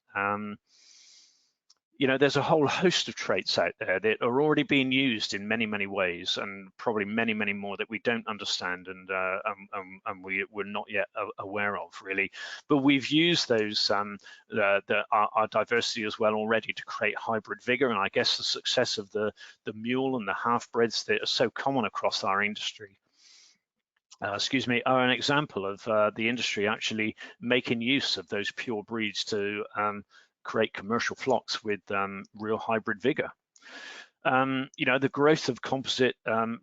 You know, there's a whole host of traits out there that are already being used in many, many ways, and probably many, many more that we don't understand and we're not yet aware of, really. But we've used those our diversity as well already to create hybrid vigor, and I guess the success of the mule and the half-breds that are so common across our industry. Are an example of the industry actually making use of those pure breeds to create commercial flocks with real hybrid vigor. You know, the growth of composite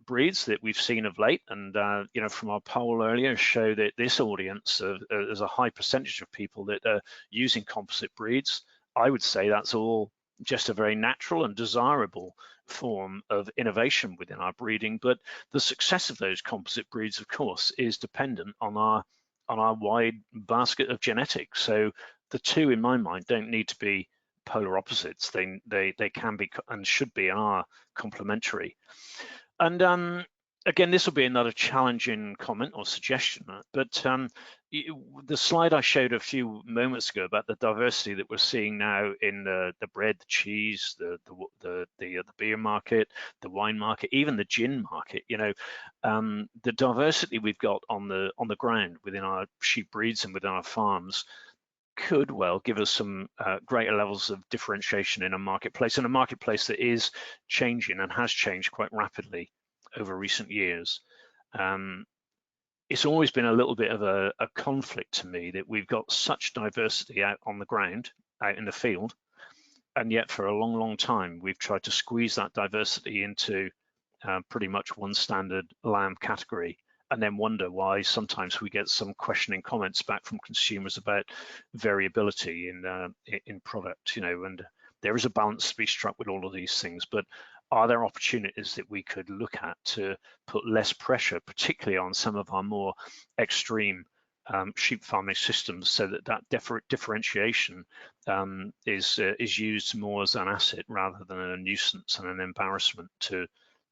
breeds that we've seen of late, and you know, from our poll earlier, show that this audience, there's a high percentage of people that are using composite breeds. I would say that's all just a very natural and desirable form of innovation within our breeding, but the success of those composite breeds, of course, is dependent on our wide basket of genetics. So the two, in my mind, don't need to be polar opposites. They can be and should be and are complementary. And again, this will be another challenging comment or suggestion, but the slide I showed a few moments ago about the diversity that we're seeing now in the bread, the cheese, the beer market, the wine market, even the gin market, you know, the diversity we've got on the ground within our sheep breeds and within our farms could well give us some greater levels of differentiation in a marketplace, and a marketplace that is changing and has changed quite rapidly over recent years. It's always been a little bit of a conflict to me that we've got such diversity out on the ground, out in the field, and yet for a long, long time we've tried to squeeze that diversity into pretty much one standard lamb category, and then wonder why sometimes we get some questioning comments back from consumers about variability in product, you know. And there is a balance to be struck with all of these things, but are there opportunities that we could look at to put less pressure, particularly on some of our more extreme sheep farming systems, so that differentiation is used more as an asset rather than a nuisance and an embarrassment to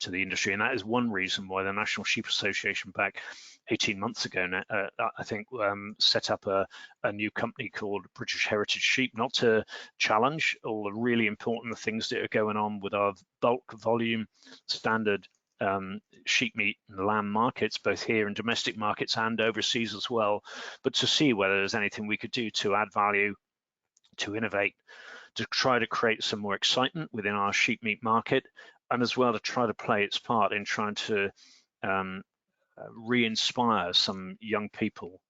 the industry? And that is one reason why the National Sheep Association back 18 months ago, I think, set up a new company called British Heritage Sheep, not to challenge all the really important things that are going on with our bulk volume standard sheep meat and lamb markets, both here in domestic markets and overseas as well, but to see whether there's anything we could do to add value, to innovate, to try to create some more excitement within our sheep meat market, and as well to try to play its part in trying to re-inspire some young people,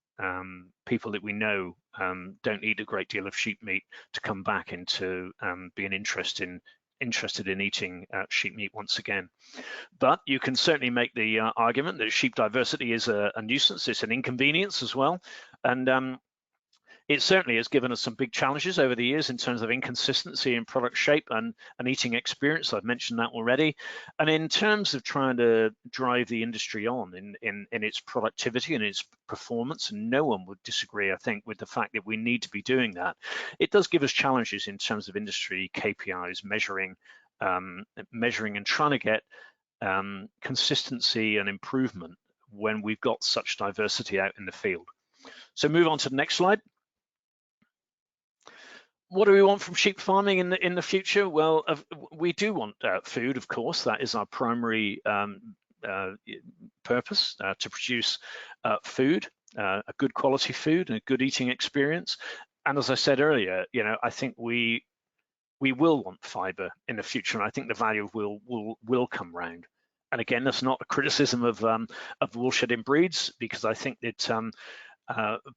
people that we know don't eat a great deal of sheep meat, to come back into being interested in eating sheep meat once again. But you can certainly make the argument that sheep diversity is a nuisance, it's an inconvenience as well, and it certainly has given us some big challenges over the years in terms of inconsistency in product shape and eating experience. I've mentioned that already. And in terms of trying to drive the industry on in its productivity and its performance, and no one would disagree, I think, with the fact that we need to be doing that. It does give us challenges in terms of industry KPIs, measuring and trying to get consistency and improvement when we've got such diversity out in the field. So move on to the next slide. What do we want from sheep farming in the future? Well, we do want food, of course. That is our primary purpose, to produce food, a good quality food and a good eating experience. And as I said earlier, you know, I think we will want fiber in the future, and I think the value will come round. And again, that's not a criticism of wool shedding breeds, because I think that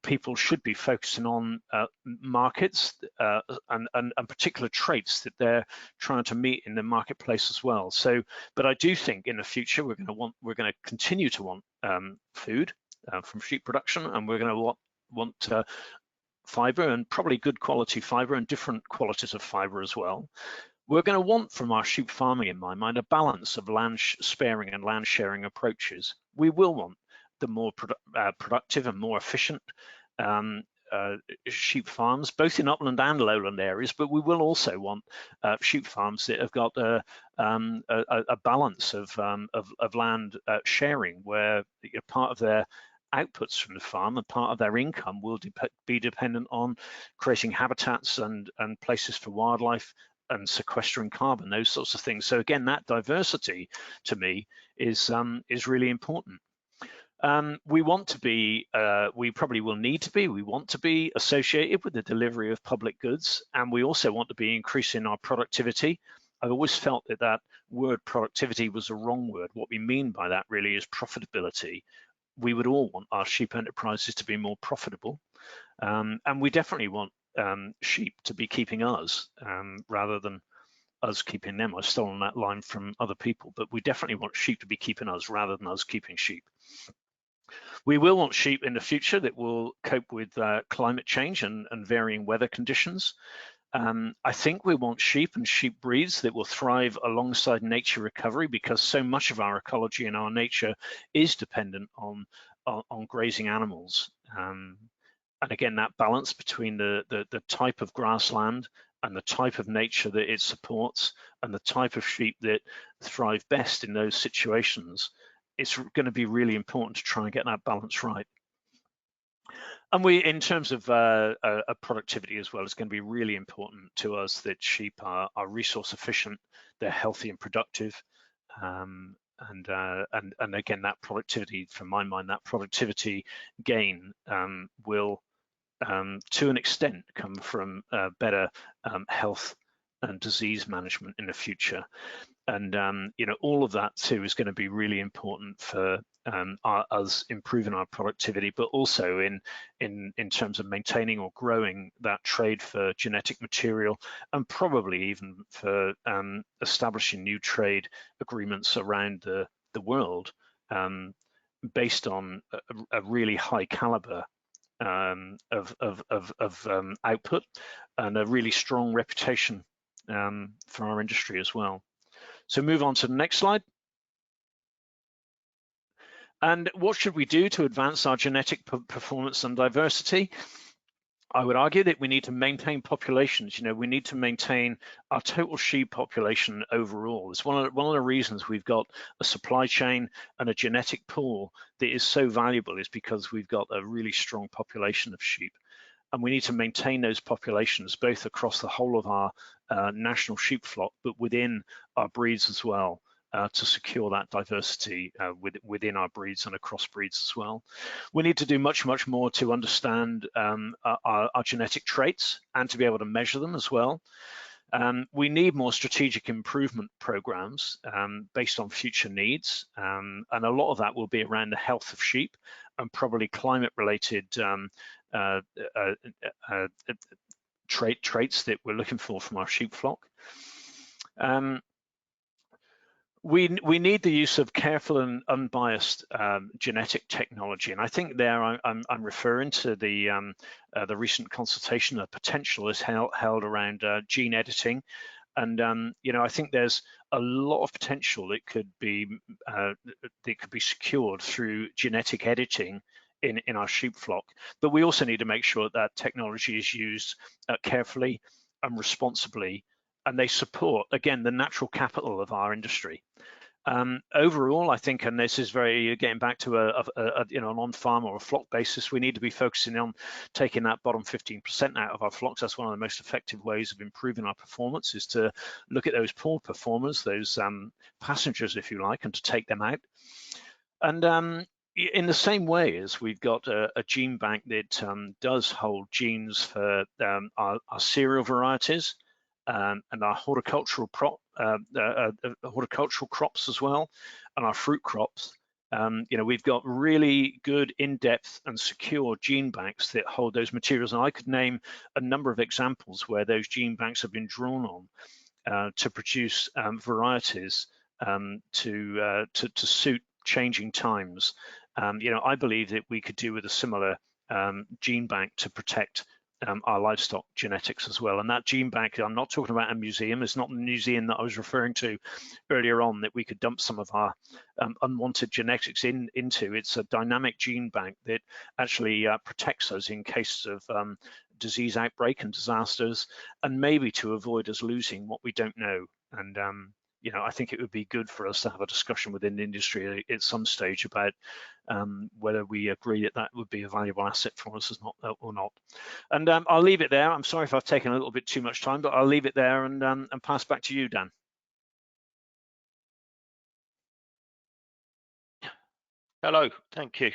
people should be focusing on markets and particular traits that they're trying to meet in the marketplace as well. So, but I do think in the future we're going to continue to want food from sheep production, and we're going to want fibre, and probably good quality fibre and different qualities of fibre as well. We're going to want from our sheep farming, in my mind, a balance of land sparing and land sharing approaches. We will want the more productive and more efficient sheep farms, both in upland and lowland areas, but we will also want sheep farms that have got a balance of land sharing, where part of their outputs from the farm and part of their income will be dependent on creating habitats and places for wildlife and sequestering carbon, those sorts of things. So again, that diversity to me is really important. We want to be, we probably will need to be, we want to be associated with the delivery of public goods, and we also want to be increasing our productivity. I've always felt that that word productivity was a wrong word. What we mean by that really is profitability. We would all want our sheep enterprises to be more profitable, and we definitely want sheep to be keeping us rather than us keeping them. I've stolen that line from other people, but we definitely want sheep to be keeping us rather than us keeping sheep. We will want sheep in the future that will cope with climate change and varying weather conditions. I think we want sheep and sheep breeds that will thrive alongside nature recovery, because so much of our ecology and our nature is dependent on grazing animals. And again, that balance between the type of grassland and the type of nature that it supports and the type of sheep that thrive best in those situations, it's going to be really important to try and get that balance right. And we, in terms of productivity as well, it's going to be really important to us that sheep are resource efficient, they're healthy and productive, and again, that productivity, from my mind, that productivity gain will, to an extent, come from better health and disease management in the future. And all of that too is going to be really important for us improving our productivity, but also in terms of maintaining or growing that trade for genetic material, and probably even for establishing new trade agreements around the world based on a really high caliber of output and a really strong reputation for our industry as well. So move on to the next slide. And what should we do to advance our genetic performance and diversity? I would argue that we need to maintain populations. We need to maintain our total sheep population overall. It's one of the reasons we've got a supply chain and a genetic pool that is so valuable, is because we've got a really strong population of sheep. And we need to maintain those populations both across the whole of our national sheep flock, but within our breeds as well, to secure that diversity within our breeds and across breeds as well. We need to do much more to understand our genetic traits and to be able to measure them as well. We need more strategic improvement programs based on future needs, and a lot of that will be around the health of sheep and probably climate-related traits that we're looking for from our sheep flock. We need the use of careful and unbiased genetic technology, and I think there I'm referring to the recent consultation. A potential is held around gene editing, and I think there's a lot of potential that could be secured through genetic editing in our sheep flock. But we also need to make sure that technology is used carefully and responsibly, and they support, again, the natural capital of our industry. Overall, I think, and this is very, getting back to an on-farm or a flock basis, we need to be focusing on taking that bottom 15% out of our flocks. That's one of the most effective ways of improving our performance, is to look at those poor performers, those passengers, if you like, and to take them out. And in the same way as we've got a gene bank that does hold genes for our cereal varieties, and our horticultural crops as well, and our fruit crops. We've got really good, in-depth and secure gene banks that hold those materials. And I could name a number of examples where those gene banks have been drawn on to produce varieties to suit changing times. I believe that we could do with a similar gene bank to protect our livestock genetics as well. And that gene bank, I'm not talking about a museum, it's not the museum that I was referring to earlier on that we could dump some of our unwanted genetics into. It's a dynamic gene bank that actually protects us in cases of disease outbreak and disasters, and maybe to avoid us losing what we don't know. And you know, I think it would be good for us to have a discussion within the industry at some stage about whether we agree that that would be a valuable asset for us or not. And I'll leave it there. I'm sorry if I've taken a little bit too much time, but I'll leave it there and pass back to you, Dan. Hello, thank you.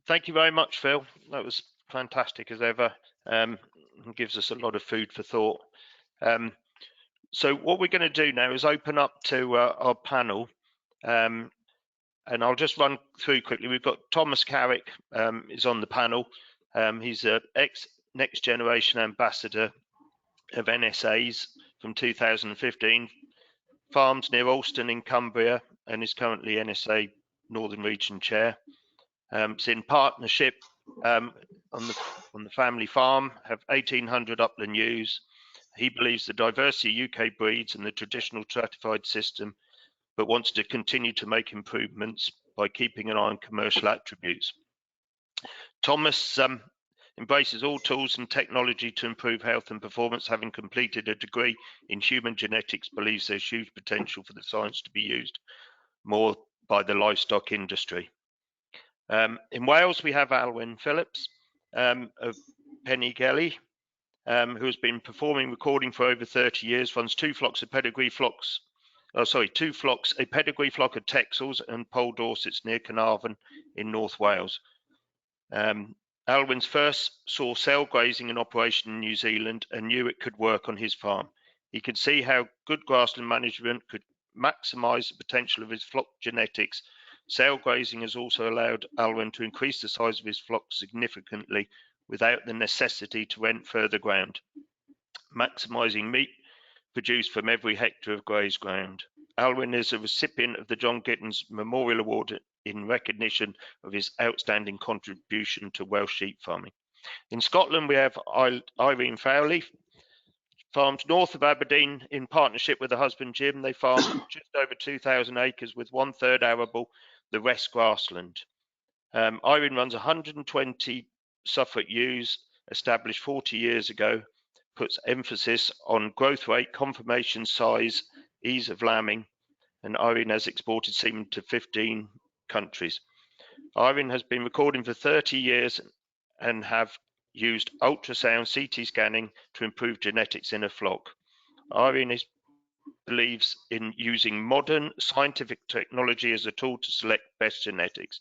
Thank you very much, Phil. That was fantastic as ever. It gives us a lot of food for thought. So what we're going to do now is open up to our panel, and I'll just run through quickly. We've got Thomas Carrick is on the panel. He's an ex-Next Generation Ambassador of NSAs from 2015, farms near Alston in Cumbria, and is currently NSA Northern Region Chair. It's in partnership on the family farm, have 1,800 upland ewes. He believes the diversity of UK breeds and the traditional stratified system, but wants to continue to make improvements by keeping an eye on commercial attributes. Thomas embraces all tools and technology to improve health and performance, having completed a degree in human genetics, believes there's huge potential for the science to be used more by the livestock industry. In Wales, we have Alwyn Phipps of Pennygelly, who has been performing recording for over 30 years, runs two flocks, a pedigree flock of Texels and Pole Dorsets near Carnarvon in North Wales. Alwyn's first saw cell grazing in operation in New Zealand and knew it could work on his farm. He could see how good grassland management could maximise the potential of his flock genetics. Cell grazing has also allowed Alwyn to increase the size of his flock significantly without the necessity to rent further ground, maximising meat produced from every hectare of grazed ground. Alwyn is a recipient of the John Gittins Memorial Award in recognition of his outstanding contribution to Welsh sheep farming. In Scotland, we have Irene Fowley, farms north of Aberdeen in partnership with her husband Jim. They farm just over 2,000 acres with 1/3 arable, the rest grassland. Irene runs 120 Suffolk ewes, established 40 years ago, puts emphasis on growth rate, conformation, size, ease of lambing, and Irene has exported semen to 15 countries. Irene has been recording for 30 years and have used ultrasound CT scanning to improve genetics in a flock. Irene believes in using modern scientific technology as a tool to select best genetics,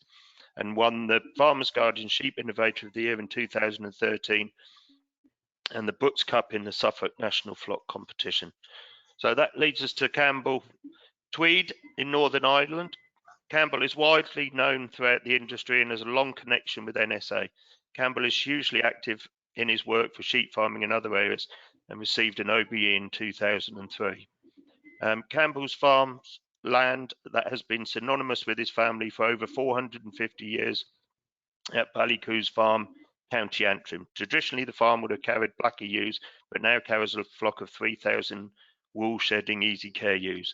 and won the Farmers Guardian Sheep Innovator of the Year in 2013 and the Brooks Cup in the Suffolk National Flock Competition. So that leads us to Campbell Tweed in Northern Ireland. Campbell is widely known throughout the industry and has a long connection with NSA. Campbell is hugely active in his work for sheep farming in other areas and received an OBE in 2003. Campbell's farms land that has been synonymous with his family for over 450 years at Ballycoo's Farm, County Antrim. Traditionally, the farm would have carried blacker ewes, but now carries a flock of 3,000 wool-shedding easy care ewes.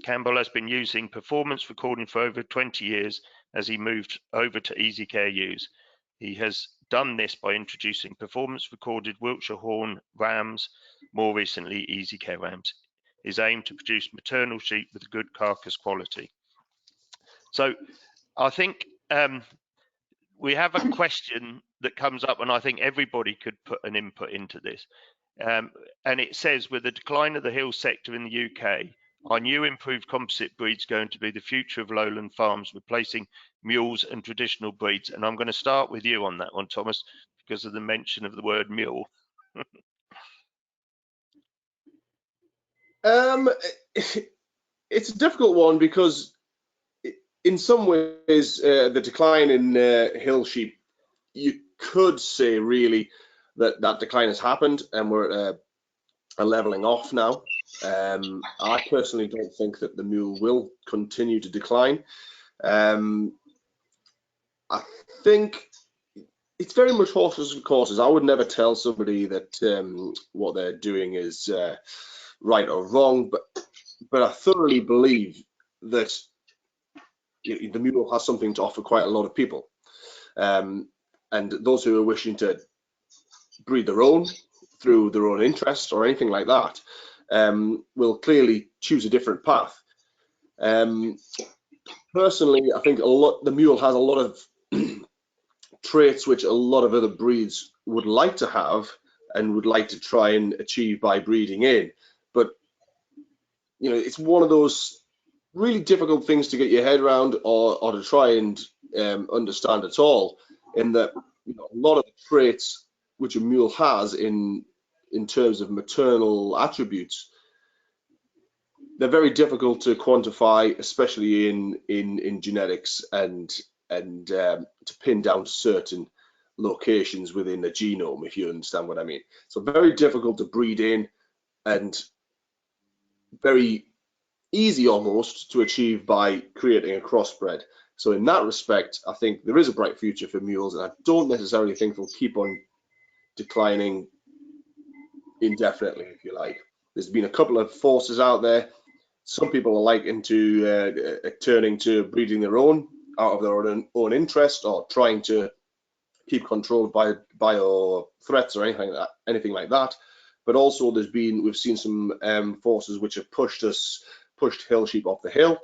Campbell has been using performance recording for over 20 years as he moved over to easy care ewes. He has done this by introducing performance recorded Wiltshire Horn rams, more recently easy care rams. His aim to produce maternal sheep with good carcass quality. So I think we have a question that comes up, and I think everybody could put an input into this. And it says, with the decline of the hill sector in the UK, are new improved composite breeds going to be the future of lowland farms, replacing mules and traditional breeds? And I'm going to start with you on that one, Thomas, because of the mention of the word mule. It's a difficult one because in some ways the decline in hill sheep, you could say really that decline has happened and we're at a leveling off now. I personally don't think that the mule will continue to decline. I think it's very much horses and courses. I would never tell somebody that what they're doing is right or wrong, but I thoroughly believe that the mule has something to offer quite a lot of people, and those who are wishing to breed their own through their own interest or anything like that will clearly choose a different path. Personally, I think the mule has a lot of traits which a lot of other breeds would like to have and would like to try and achieve by breeding in, but it's one of those really difficult things to get your head around or to try and understand at all, in that a lot of the traits which a mule has in terms of maternal attributes, they're very difficult to quantify, especially in genetics and to pin down certain locations within the genome, if you understand what I mean. So very difficult to breed in and very easy almost to achieve by creating a crossbred. So in that respect, I think there is a bright future for mules, and I don't necessarily think they'll keep on declining indefinitely, if you like. There's been a couple of forces out there. Some people are liking to turning to breeding their own out of their own interest, or trying to keep controlled by bio threats or anything like that. But also we've seen some forces which have pushed hill sheep off the hill.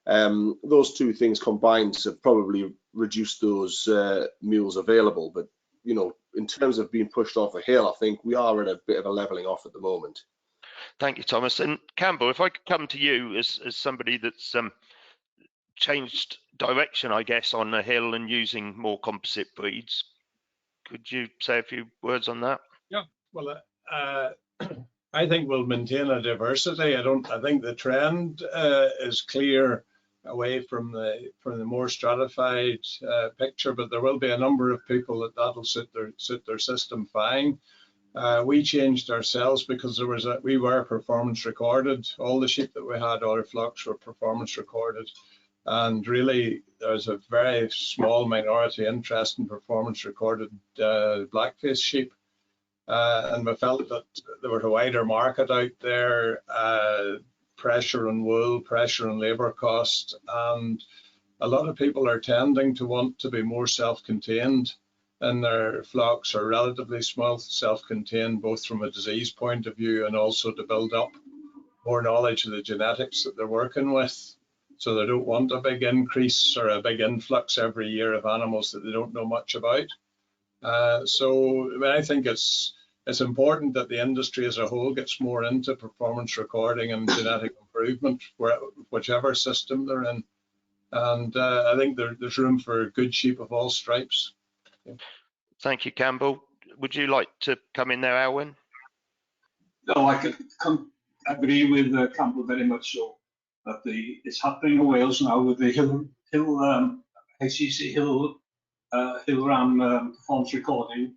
Those two things combined have probably reduced those mules available. But in terms of being pushed off a hill, I think we are at a bit of a leveling off at the moment. Thank you, Thomas. And Campbell, if I could come to you as somebody that's changed direction, I guess, on the hill and using more composite breeds, could you say a few words on that? Yeah, well, I think we'll maintain a diversity. I think the trend is clear away from the more stratified picture, but there will be a number of people that'll suit their system fine. We changed ourselves because we were performance recorded. All the sheep that we had, all our flocks were performance recorded, and really there's a very small minority interest in performance recorded blackface sheep. And we felt that there was a wider market out there, pressure on wool, pressure on labour cost, and a lot of people are tending to want to be more self-contained in their flocks, or relatively small self-contained, both from a disease point of view and also to build up more knowledge of the genetics that they're working with. So they don't want a big increase or a big influx every year of animals that they don't know much about. So I think it's important that the industry as a whole gets more into performance recording and genetic improvement, whichever system they're in. And I think there's room for good sheep of all stripes. Yeah. Thank you, Campbell. Would you like to come in there, Alwyn? No, I could agree with Campbell very much so. That it's happening in Wales now with the HCC Hill ram performance recording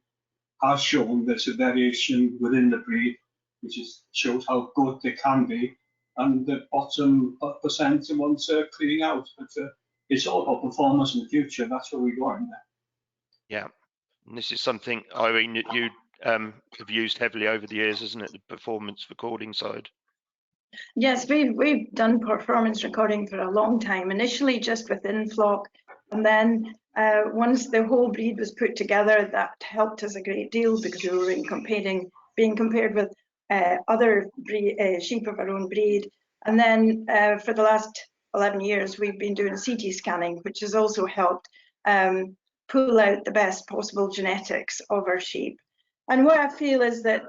has shown there's a variation within the breed, which shows how good they can be, and the bottom percent ones are clearing out. But it's all about performance in the future. That's where we're going there. Yeah, and this is something, Irene, that you have used heavily over the years, isn't it? The performance recording side. Yes, we've done performance recording for a long time. Initially, just within flock, and then once the whole breed was put together, that helped us a great deal, because we were being compared with other sheep of our own breed. And then for the last 11 years, we've been doing CT scanning, which has also helped pull out the best possible genetics of our sheep. And what I feel is that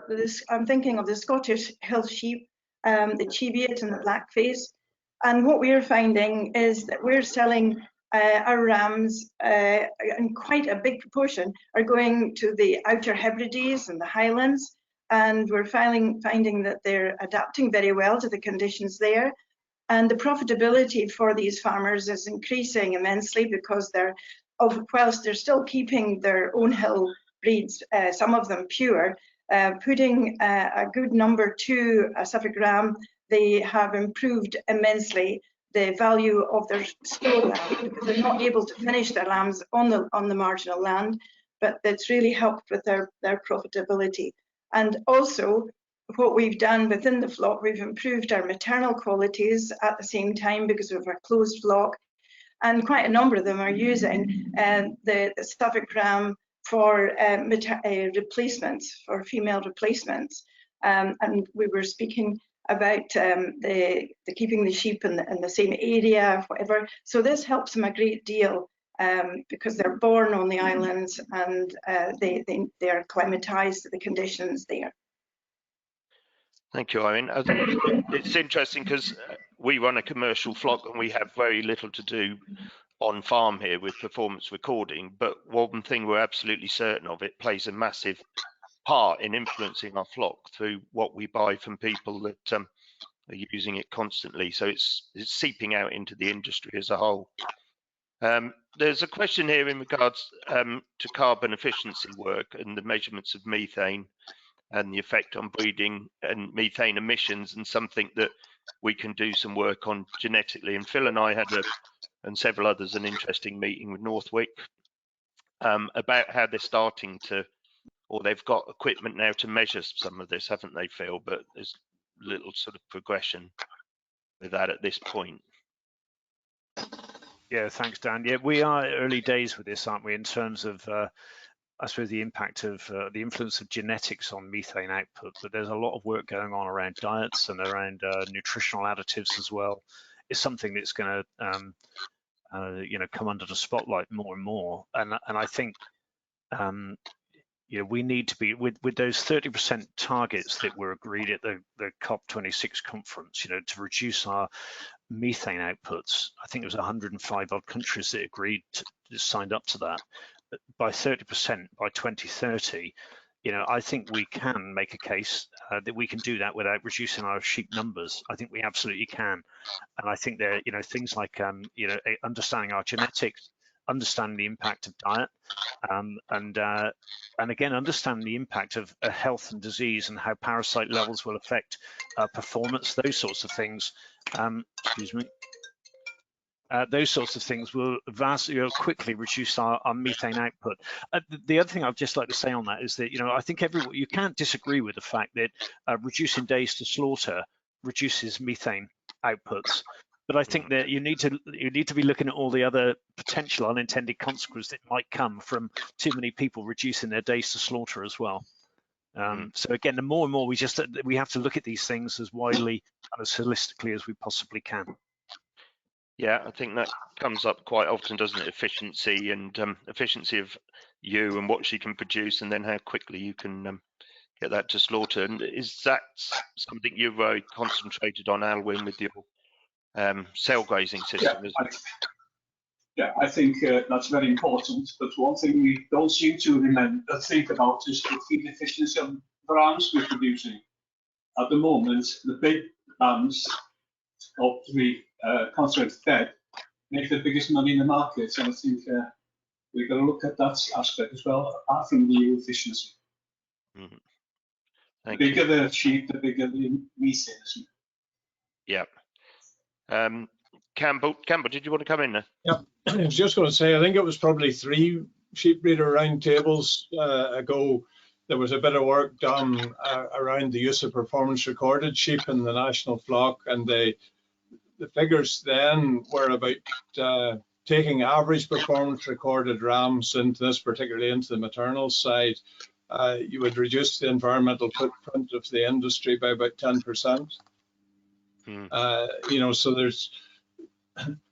I'm thinking of the Scottish hill sheep, the Cheviot and the blackface. And what we're finding is that we're selling our rams, in quite a big proportion, are going to the Outer Hebrides and the Highlands. And we're finding that they're adapting very well to the conditions there. And the profitability for these farmers is increasing immensely, because whilst they're still keeping their own hill breeds, some of them pure, putting a good number to a Suffolk ram, they have improved immensely the value of their store land, because they're not able to finish their lambs on the marginal land. but it's really helped with their profitability. And also, what we've done within the flock, we've improved our maternal qualities at the same time because of our closed flock, and quite a number of them are using the Suffolk ram for replacements, for female replacements. And we were speaking about the keeping the sheep in the same area, whatever. So this helps them a great deal because they're born on the islands and they're acclimatized to the conditions there. Thank you, Irene. I think it's interesting because we run a commercial flock and we have very little to do on farm here with performance recording. But one thing we're absolutely certain of, it plays a massive part in influencing our flock through what we buy from people that are using it constantly. So it's seeping out into the industry as a whole. There's a question here in regards to carbon efficiency work and the measurements of methane and the effect on breeding and methane emissions, and something that we can do some work on genetically. And Phil and I had and several others an interesting meeting with Northwick about how they're starting to, or they've got equipment now to measure some of this, haven't they, Phil? But there's little sort of progression with that at this point. Yeah, thanks, Dan. Yeah, we are early days with this, aren't we, in terms of I suppose the impact of the influence of genetics on methane output, but there's a lot of work going on around diets and around nutritional additives as well. It's something that's going to, you know, come under the spotlight more and more. And I think, you know, we need to be with those 30% targets that were agreed at the COP26 conference, you know, to reduce our methane outputs. I think it was 105 odd countries that agreed signed up to that. By 30% by 2030, you know, I think we can make a case that we can do that without reducing our sheep numbers. I think we absolutely can, and I think there, you know, things like you know, understanding our genetics, understanding the impact of diet, and again, understanding the impact of health and disease and how parasite levels will affect performance. Those sorts of things. Excuse me. Those sorts of things will vastly quickly reduce our methane output. The other thing I'd just like to say on that is that, you know, I think you can't disagree with the fact that reducing days to slaughter reduces methane outputs. But I think that you need to be looking at all the other potential unintended consequences that might come from too many people reducing their days to slaughter as well. So again, the more and more we have to look at these things as widely and as holistically as we possibly can. Yeah, I think that comes up quite often, doesn't it? Efficiency and efficiency of you and what she can produce, and then how quickly you can get that to slaughter. And is that something you're very concentrated on, Alwyn, with your cell grazing system? Yeah, I think that's very important. But one thing we don't seem to think about is the feed efficiency of the rams we're producing. At the moment, the big rams of the concentrated fed make the biggest money in the market, and I think we've got to look at that aspect as well, apart from the efficiency. The bigger the sheep, the bigger the methane. Yeah. Campbell, did you want to come in there? Yeah, I was just going to say, I think it was probably 3 sheep breeder roundtables ago. There was a bit of work done around the use of performance recorded sheep in the national flock, and the figures then were about taking average performance recorded rams into this, particularly into the maternal side. You would reduce the environmental footprint of the industry by about 10%. You know, so there's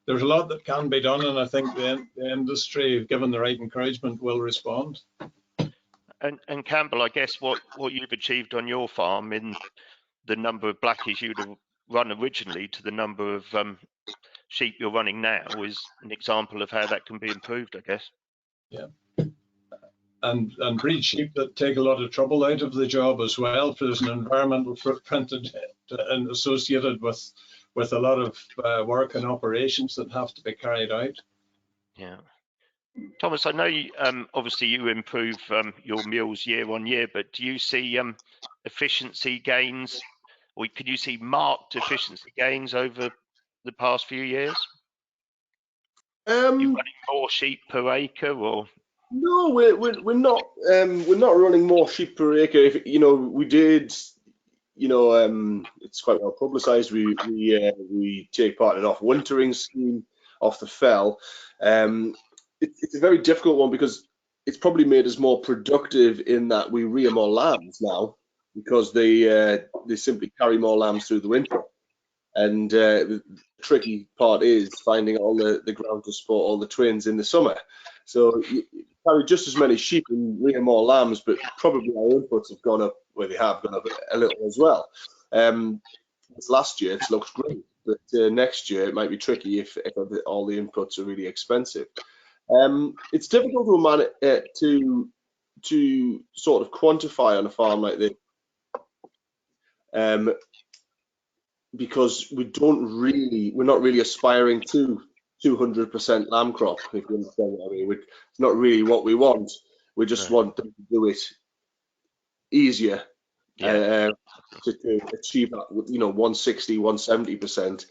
a lot that can be done, and I think the industry, given the right encouragement, will respond. And Campbell, I guess what you've achieved on your farm in the number of blackies you'd have run originally to the number of sheep you're running now is an example of how that can be improved, I guess. Yeah. And breed sheep that take a lot of trouble out of the job as well. There's an environmental footprint and associated with a lot of work and operations that have to be carried out. Yeah. Thomas, I know you, obviously you improve your meals year on year, but do you see efficiency gains, or could you see marked efficiency gains over the past few years? You're running more sheep per acre, or? No, we're not running more sheep per acre. If we did, it's quite well publicised. We take part in an off-wintering scheme off the fell. It's a very difficult one because it's probably made us more productive in that we rear more lambs now because they simply carry more lambs through the winter. And the tricky part is finding all the ground to support all the twins in the summer. So you carry just as many sheep and rear more lambs, but probably our inputs have gone up, well, they have gone up a little as well. This last year, it looks great, but next year it might be tricky if all the inputs are really expensive. It's difficult to sort of quantify on a farm like this. Because we're not really aspiring to 200% lamb crop, if you understand what I mean. It's not really what we want. We just want them to do it easier to achieve that, 160, 170%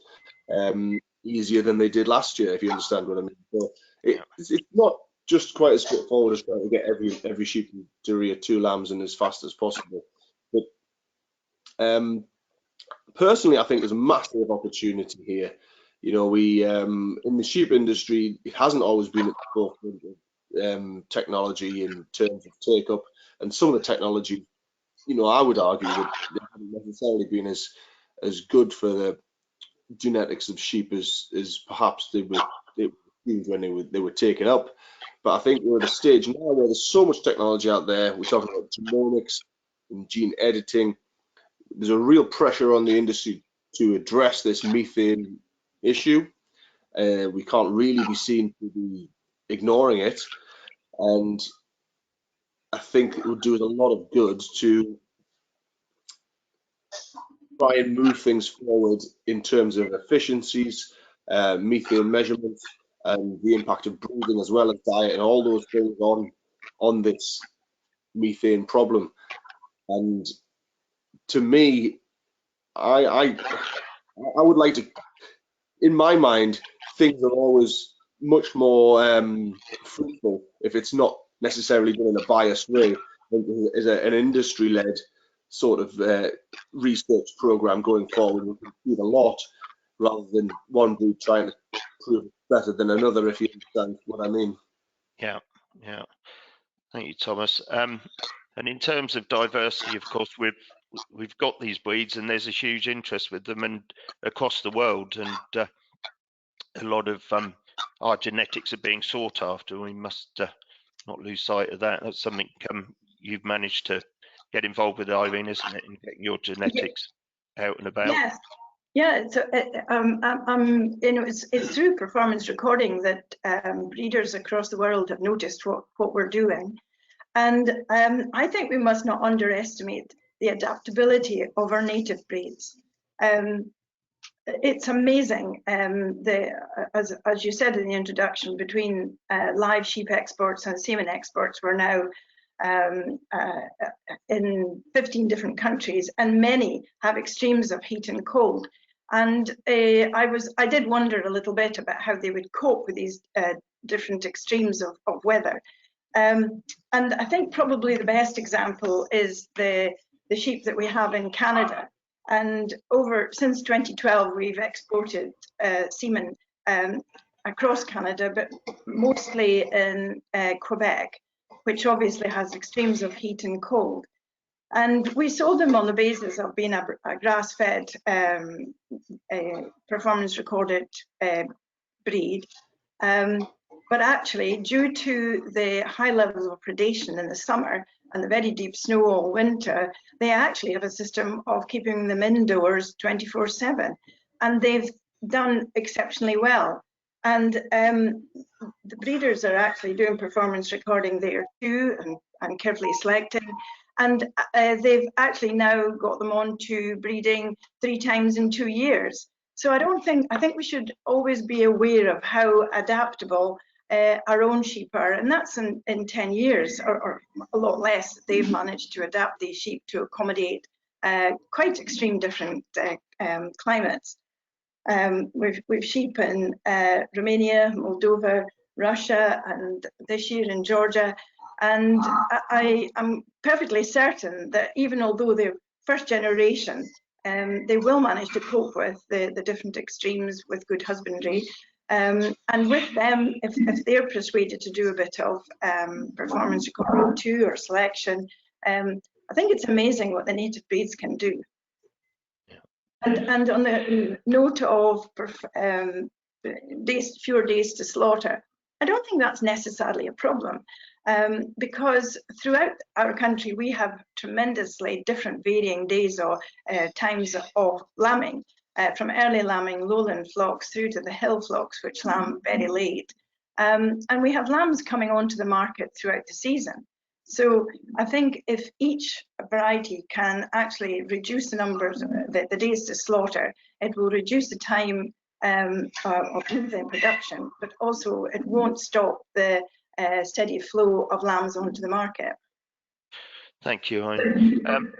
easier than they did last year, if you understand what I mean. So it's not just quite as straightforward as trying to get every sheep to rear 2 lambs and as fast as possible. But personally, I think there's a massive opportunity here. We in the sheep industry, it hasn't always been at the forefront of technology in terms of take up, and some of the technology, I would argue that they haven't necessarily been as good for the genetics of sheep as perhaps they were when they were taken up. But I think we're at a stage now where there's so much technology out there. We're talking about genomics and gene editing. There's a real pressure on the industry to address this methane issue. We can't really be seen to be ignoring it, and I think it would do us a lot of good to try and move things forward in terms of efficiencies, methane measurements, and the impact of breeding as well as diet and all those things on this methane problem. And to me, I would like to, in my mind, things are always much more fruitful if it's not necessarily done in a biased way. As an industry-led sort of research program going forward, we can see a lot rather than one group trying to prove better than another, if you understand what I mean. Yeah. Thank you, Thomas. And in terms of diversity, of course, we've got these breeds, and there's a huge interest with them and across the world, and a lot of our genetics are being sought after. We must not lose sight of that. That's something you've managed to get involved with, Irene, isn't it, in getting your genetics out and about? Yes. Yeah, so it's through performance recording that breeders across the world have noticed what we're doing. And I think we must not underestimate the adaptability of our native breeds. It's amazing, as you said in the introduction, between live sheep exports and semen exports, we're now in 15 different countries, and many have extremes of heat and cold. And I did wonder a little bit about how they would cope with these different extremes of weather. And I think probably the best example is the sheep that we have in Canada. And since 2012, we've exported semen across Canada, but mostly in Quebec, which obviously has extremes of heat and cold. And we sold them on the basis of being a grass-fed, performance-recorded breed. But actually, due to the high levels of predation in the summer and the very deep snow all winter, they actually have a system of keeping them indoors 24/7. And they've done exceptionally well. And the breeders are actually doing performance recording there too, and carefully selecting. And they've actually now got them on to breeding 3 times in 2 years. So I think we should always be aware of how adaptable our own sheep are, and that's in 10 years or a lot less. They've managed to adapt these sheep to accommodate quite extreme different climates. We've sheep in Romania, Moldova, Russia, and this year in Georgia. And I am perfectly certain that even although they're first generation, they will manage to cope with the different extremes with good husbandry. And with them, if they're persuaded to do a bit of performance recording too, or selection, I think it's amazing what the native breeds can do. And on the note of fewer days to slaughter, I don't think that's necessarily a problem, because throughout our country we have tremendously different varying days or times of lambing, from early lambing lowland flocks through to the hill flocks, which lamb very late. And we have lambs coming onto the market throughout the season. So I think if each variety can actually reduce the numbers, the days to slaughter, it will reduce the time of infant production, but also it won't stop the steady flow of lambs onto the market. Thank you, Irene. I'm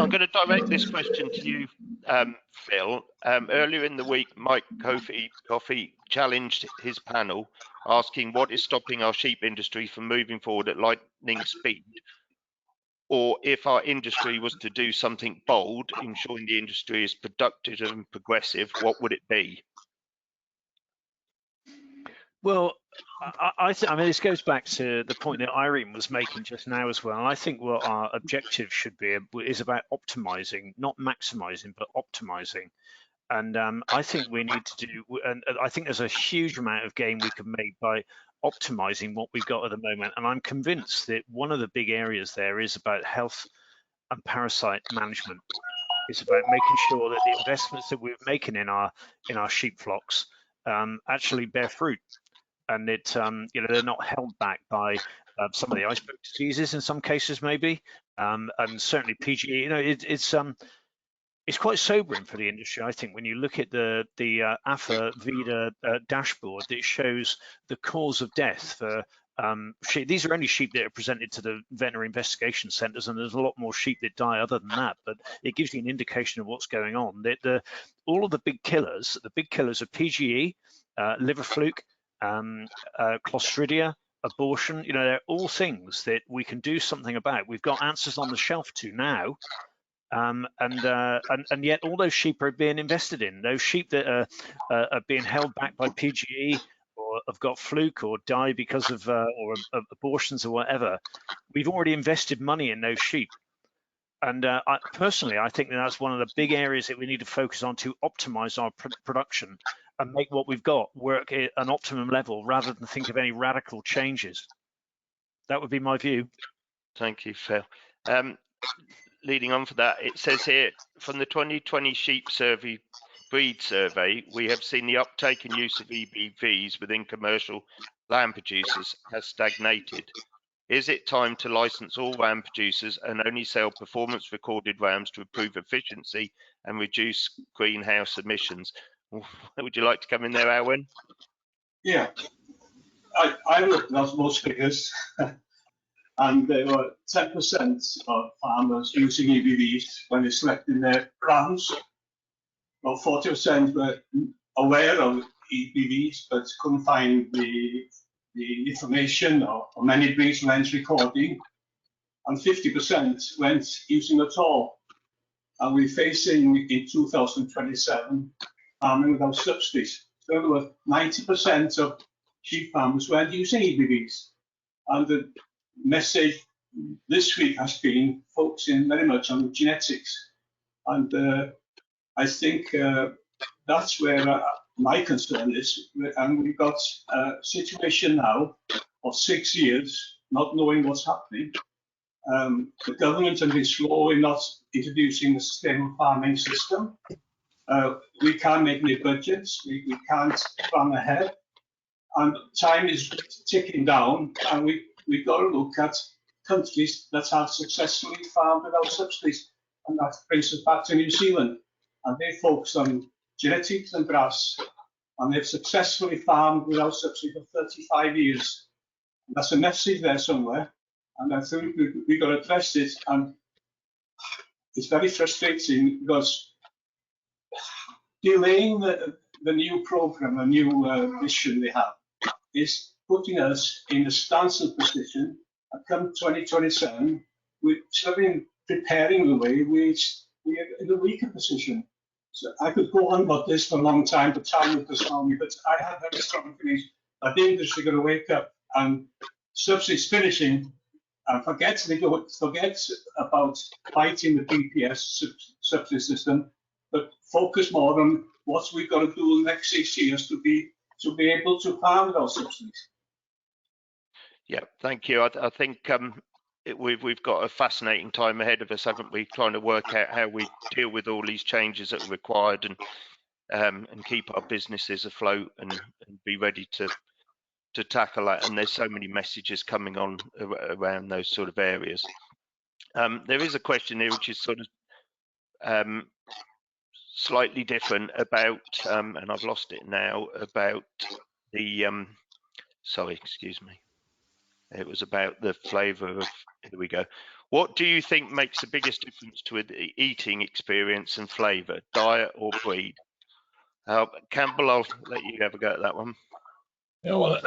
going to direct this question to you, Phil. Earlier in the week, Mike Coffey challenged his panel, asking what is stopping our sheep industry from moving forward at lightning speed, or if our industry was to do something bold, ensuring the industry is productive and progressive, what would it be? Well, I mean, this goes back to the point that Irene was making just now as well. I think what our objective should be is about optimizing, not maximizing, but optimizing. And I think we need to do, and I think there's a huge amount of gain we can make by optimizing what we've got at the moment. And I'm convinced that one of the big areas there is about health and parasite management. It's about making sure that the investments that we're making in our sheep flocks actually bear fruit, and it you know, they're not held back by some of the iceberg diseases in some cases, maybe, and certainly PGE. You know, it's quite sobering for the industry, I think, when you look at the AFA VIDA dashboard that shows the cause of death for sheep. These are only sheep that are presented to the veterinary investigation centres, and there's a lot more sheep that die other than that, but it gives you an indication of what's going on. All of the big killers are PGE, liver fluke, Clostridia, abortion. You know, they're all things that we can do something about. We've got answers on the shelf to now. And yet all those sheep are being invested in. Those sheep that are being held back by PGE or have got fluke or die because of abortions or whatever, we've already invested money in those sheep. And personally, I think that's one of the big areas that we need to focus on to optimize our production and make what we've got work at an optimum level rather than think of any radical changes. That would be my view. Thank you, Phil. Leading on for that, it says here, from the 2020 sheep breed survey, we have seen the uptake and use of EBVs within commercial lamb producers has stagnated. Is it time to license all ram producers and only sell performance recorded rams to improve efficiency and reduce greenhouse emissions? Would you like to come in there, Alwyn? Yeah, I looked at those figures and there were 10% of farmers using EBVs when they selected their rams. Well, 40% were aware of EBVs but couldn't find the information or many breeds went recording, and 50% went using at all. And we're facing in 2027 farming without subsidies. So there were 90% of sheep farmers weren't using EBVs. And the message this week has been focusing very much on genetics. And I think that's where my concern is. And we've got a situation now of 6 years not knowing what's happening. The government has been slow in not introducing a sustainable farming system. We can't make new budgets. We can't plan ahead. And time is ticking down, and we've got to look at countries that have successfully farmed without subsidies. And that brings us back to New Zealand. And they focus on genetics and grass, and they've successfully farmed without subsidy for 35 years. And that's a message there somewhere, and I think we've got to address it. And it's very frustrating because delaying the new program, a new mission they have, is putting us in a standstill position. And come 2027, we've been preparing the way, we're in a weaker position. So I could go on about this for a long time, but time would destroy me. But I have very strong feelings that the industry going to wake up and subsidies finishing and forget about fighting the PPS subsidy system, but focus more on what we've got to do in the next 6 years to be able to harvest our subsidies. Yeah, thank you. I think we've got a fascinating time ahead of us, haven't we? Trying to work out how we deal with all these changes that are required and keep our businesses afloat and be ready to tackle that. And there's so many messages coming on around those sort of areas. There is a question here which is sort of slightly different about, and I've lost it now, about the sorry, excuse me. It was about the flavour of, here we go. What do you think makes the biggest difference to the eating experience and flavour, diet or breed? Campbell, I'll let you have a go at that one. Yeah, well,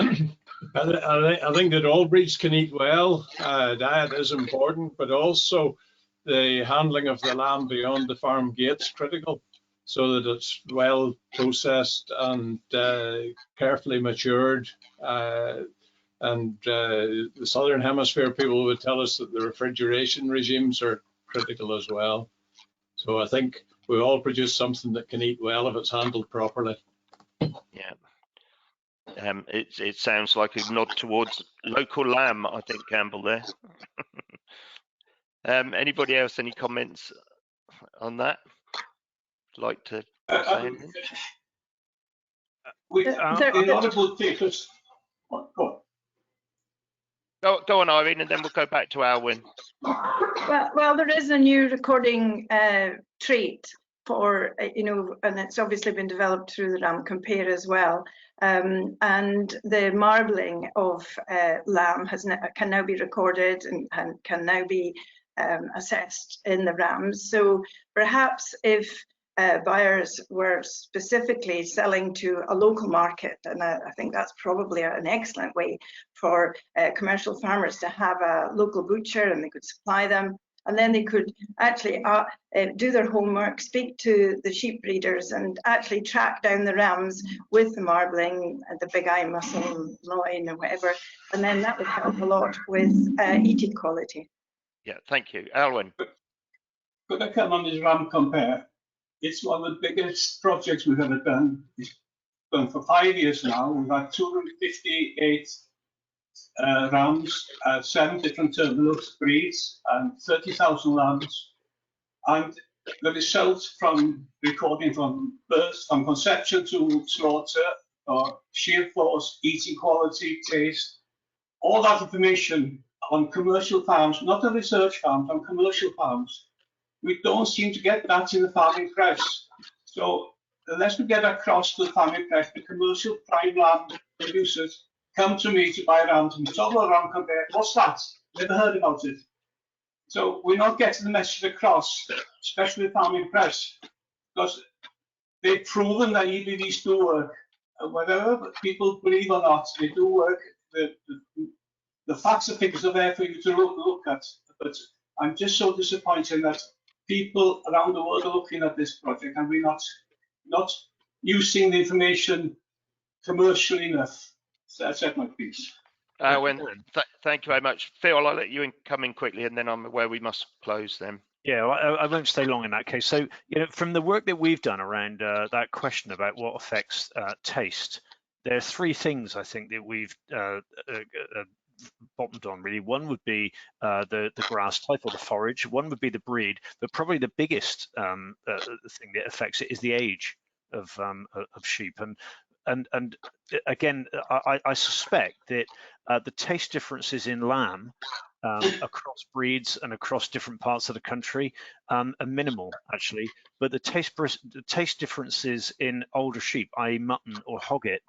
I think that all breeds can eat well. Diet is important, but also the handling of the lamb beyond the farm gate's critical, so that it's well processed and carefully matured. And the Southern Hemisphere people would tell us that the refrigeration regimes are critical as well. So I think we all produce something that can eat well if it's handled properly. Yeah. It sounds like a nod towards local lamb, I think, Campbell, there. Anybody else, any comments on that? Like to say anything? A lot of good takers. Go on, Irene, and then we'll go back to Alwyn. Well, there is a new recording trait for, and it's obviously been developed through the RAM Compare as well. And the marbling of lamb can now be recorded and can now be assessed in the RAMs. So perhaps if buyers were specifically selling to a local market, and I think that's probably an excellent way for commercial farmers to have a local butcher, and they could supply them, and then they could actually do their homework, speak to the sheep breeders, and actually track down the rams with the marbling, the big eye muscle, loin, or whatever, and then that would help a lot with eating quality. Yeah, thank you. Alwyn. Could I come on this RAM Compare? It's one of the biggest projects we've ever done. It's done for 5 years now. We've had 258 rams, 7 different terminals, breeds, and 30,000 lambs. And the results from recording from birth, from conception to slaughter, or shear force, eating quality, taste, all that information on commercial farms, not on research farms, on commercial farms. We don't seem to get that in the farming press. So unless we get across to the farming press, the commercial prime lamb producers come to me to buy rams and talk about RAM Compare. What's that? Never heard about it. So we're not getting the message across, especially the farming press, because they've proven that EBDs do work. Whether people believe or not, they do work. The facts and figures are there for you to look at. But I'm just so disappointed that people around the world are looking at this project and we're not using the information commercially enough. So that's my piece. Thank you very much. Phil, I'll let you come in quickly, and then I'm aware we must close then. Yeah, I won't stay long in that case. So, from the work that we've done around that question about what affects taste, there are 3 things I think that we've bottomed on really. One would be the grass type or the forage. One would be the breed, but probably the biggest thing that affects it is the age of sheep. And again, I suspect that the taste differences in lamb across breeds and across different parts of the country are minimal actually, but the taste differences in older sheep, i.e. mutton or hogget,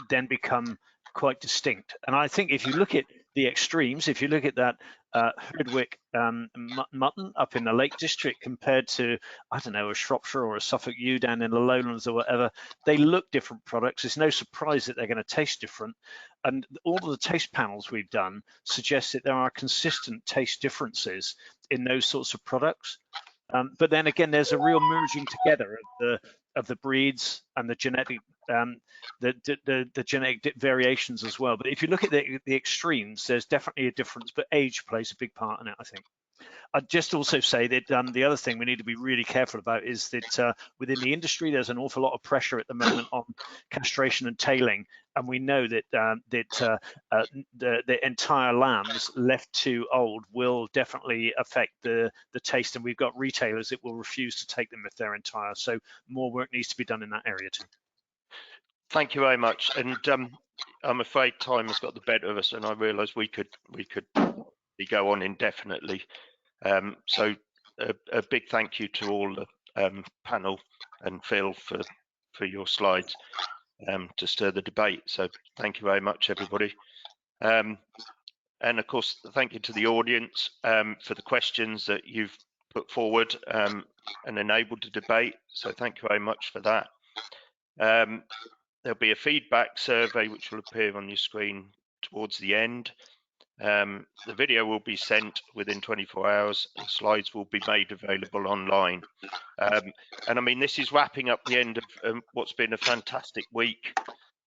then become quite distinct. And I think if you look at the extremes, if you look at that Herdwick mutton up in the Lake District compared to, I don't know, a Shropshire or a Suffolk ewe down in the lowlands or whatever, they look different products. It's no surprise that they're going to taste different. And all of the taste panels we've done suggest that there are consistent taste differences in those sorts of products. But then again, there's a real merging together of the breeds and the genetic the genetic variations as well. But if you look at the extremes, there's definitely a difference, but age plays a big part in it, I think. I'd just also say that the other thing we need to be really careful about is that within the industry, there's an awful lot of pressure at the moment on castration and tailing. And we know that the entire lambs left too old will definitely affect the taste. And we've got retailers that will refuse to take them if they're entire. So more work needs to be done in that area too. Thank you very much. And I'm afraid time has got the better of us, and I realise we could go on indefinitely. So a big thank you to all the panel and Phil for your slides to stir the debate. So thank you very much, everybody. And of course, thank you to the audience for the questions that you've put forward and enabled the debate. So thank you very much for that. There'll be a feedback survey which will appear on your screen towards the end. The video will be sent within 24 hours. The slides will be made available online. And I mean, this is wrapping up the end of what's been a fantastic week.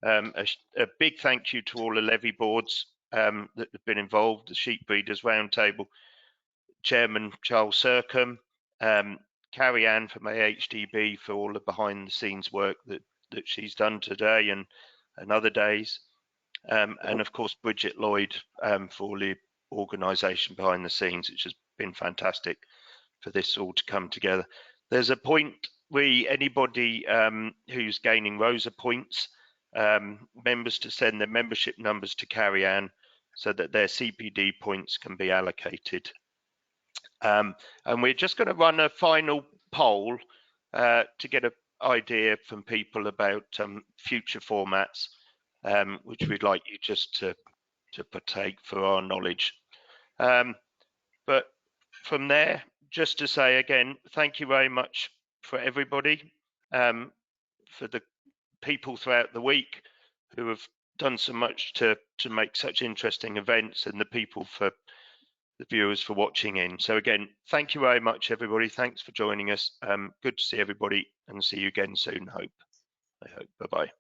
A big thank you to all the levy boards that have been involved, the Sheep Breeders Roundtable, Chairman Charles Sercombe, Carrie Ann from AHDB for all the behind the scenes work that she's done today and other days. And of course, Bridget Lloyd for all the organisation behind the scenes, which has been fantastic for this all to come together. There's a point where anybody who's gaining Rosa points, members to send their membership numbers to Carrie Ann so that their CPD points can be allocated. And we're just going to run a final poll to get an idea from people about future formats, which we'd like you just to partake for our knowledge. But from there, just to say again, thank you very much for everybody, for the people throughout the week who have done so much to make such interesting events, and the people for the viewers for watching in. So again, thank you very much, everybody. Thanks for joining us. Good to see everybody and see you again soon, I hope. Bye-bye.